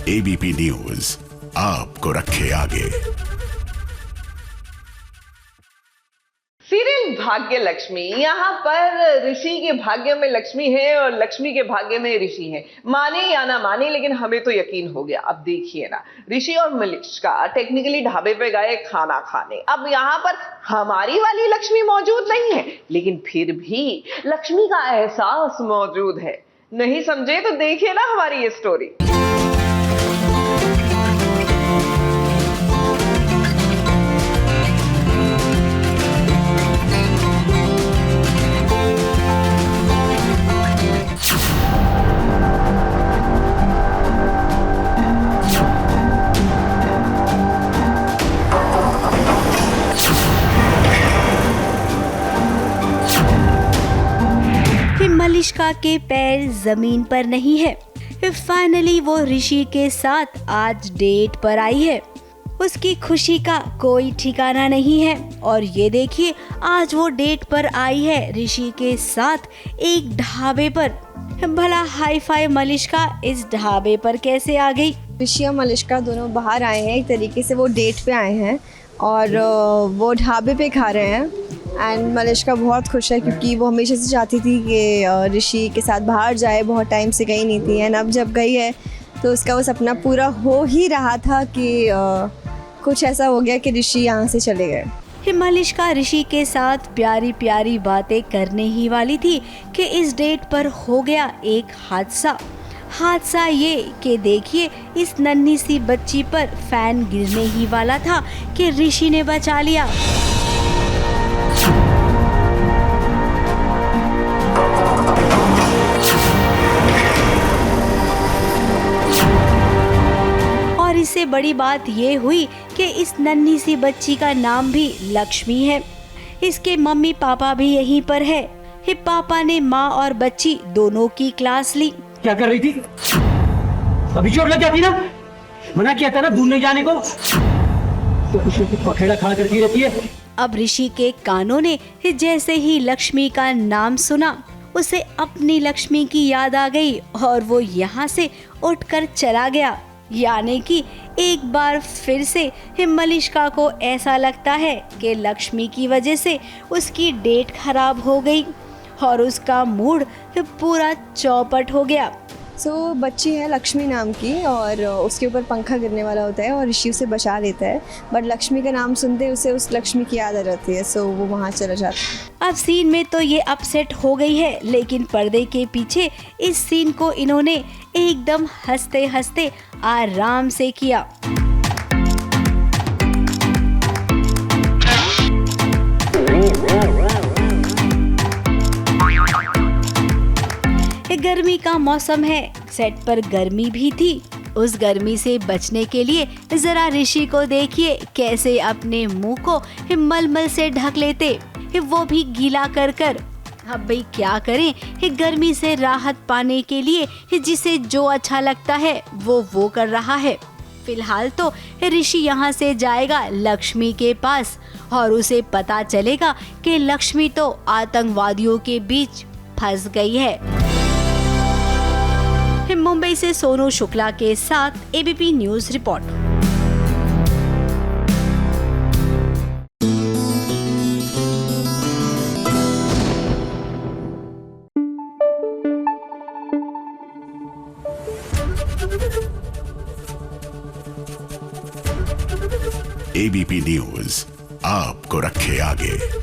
ABP news आपको रखे आगे. सीरियल भाग्य लक्ष्मी. यहाँ पर ऋषि के भाग्य में लक्ष्मी है और लक्ष्मी के भाग्य में ऋषि है. माने या ना माने, लेकिन हमें तो यकीन हो गया. अब देखिए ना, ऋषि और मलिष्का टेक्निकली ढाबे पे गए खाना खाने. अब यहाँ पर हमारी वाली लक्ष्मी मौजूद नहीं है, लेकिन फिर भी लक्ष्मी का एहसास मौजूद है. नहीं समझे तो देखिए ना हमारी ये स्टोरी. मलिष्का के पैर जमीन पर नहीं है. फाइनली वो ऋषि के साथ आज डेट पर आई है. उसकी खुशी का कोई ठिकाना नहीं है. और ये देखिए, आज वो डेट पर आई है ऋषि के साथ एक ढाबे पर. भला हाई फाई मलिष्का इस ढाबे पर कैसे आ गई? ऋषि और मलिष्का दोनों बाहर आए हैं. एक तरीके से वो डेट पे आए हैं और वो ढाबे पे खा रहे हैं. एंड मलिष्का बहुत खुश है क्योंकि वो हमेशा से चाहती थी कि ऋषि के साथ बाहर जाए. बहुत टाइम से गई नहीं थी एंड अब जब गई है तो उसका वो सपना पूरा हो ही रहा था कि कुछ ऐसा हो गया कि ऋषि यहाँ से चले गए. मलिष्का ऋषि के साथ प्यारी प्यारी बातें करने ही वाली थी कि इस डेट पर हो गया एक हादसा ये कि देखिए, इस नन्ही सी बच्ची पर फैन गिरने ही वाला था कि ऋषि ने बचा लिया. और इससे बड़ी बात ये हुई कि इस नन्ही सी बच्ची का नाम भी लक्ष्मी है. इसके मम्मी पापा भी यहीं पर है. पापा ने माँ और बच्ची दोनों की क्लास ली. क्या कर रही थी? अभी चोट लग जाती ना, मना किया था ना दूर नहीं जाने को. तो कुछ पखेड़ा खा करती रहती है. अब ऋषि के कानों ने जैसे ही लक्ष्मी का नाम सुना, उसे अपनी लक्ष्मी की याद आ गई और वो यहाँ से उठकर चला गया. यानी कि एक बार फिर से मलिष्का को ऐसा लगता है कि लक्ष्मी की वजह से उसकी डेट खराब हो गई और उसका मूड पूरा चौपट हो गया. बच्ची है लक्ष्मी नाम की और उसके ऊपर पंखा गिरने वाला होता है और ऋषि उसे बचा लेता है. बट लक्ष्मी का नाम सुनते उसे उस लक्ष्मी की याद आ जाती है. वो वहाँ चला जाता है. अब सीन में तो ये अपसेट हो गई है, लेकिन पर्दे के पीछे इस सीन को इन्होंने एकदम हंसते हंसते आराम से किया. गर्मी का मौसम है, सेट पर गर्मी भी थी. उस गर्मी से बचने के लिए जरा ऋषि को देखिए कैसे अपने मुंह को मलमल से ढक लेते, वो भी गीला कर कर. अब भाई क्या करें, गर्मी से राहत पाने के लिए जिसे जो अच्छा लगता है वो कर रहा है. फिलहाल तो ऋषि यहाँ से जाएगा लक्ष्मी के पास और उसे पता चलेगा कि लक्ष्मी तो आतंकवादियों के बीच फंस गई है. मुंबई से सोनू शुक्ला के साथ ABP news report. ABP news आपको रखे आगे.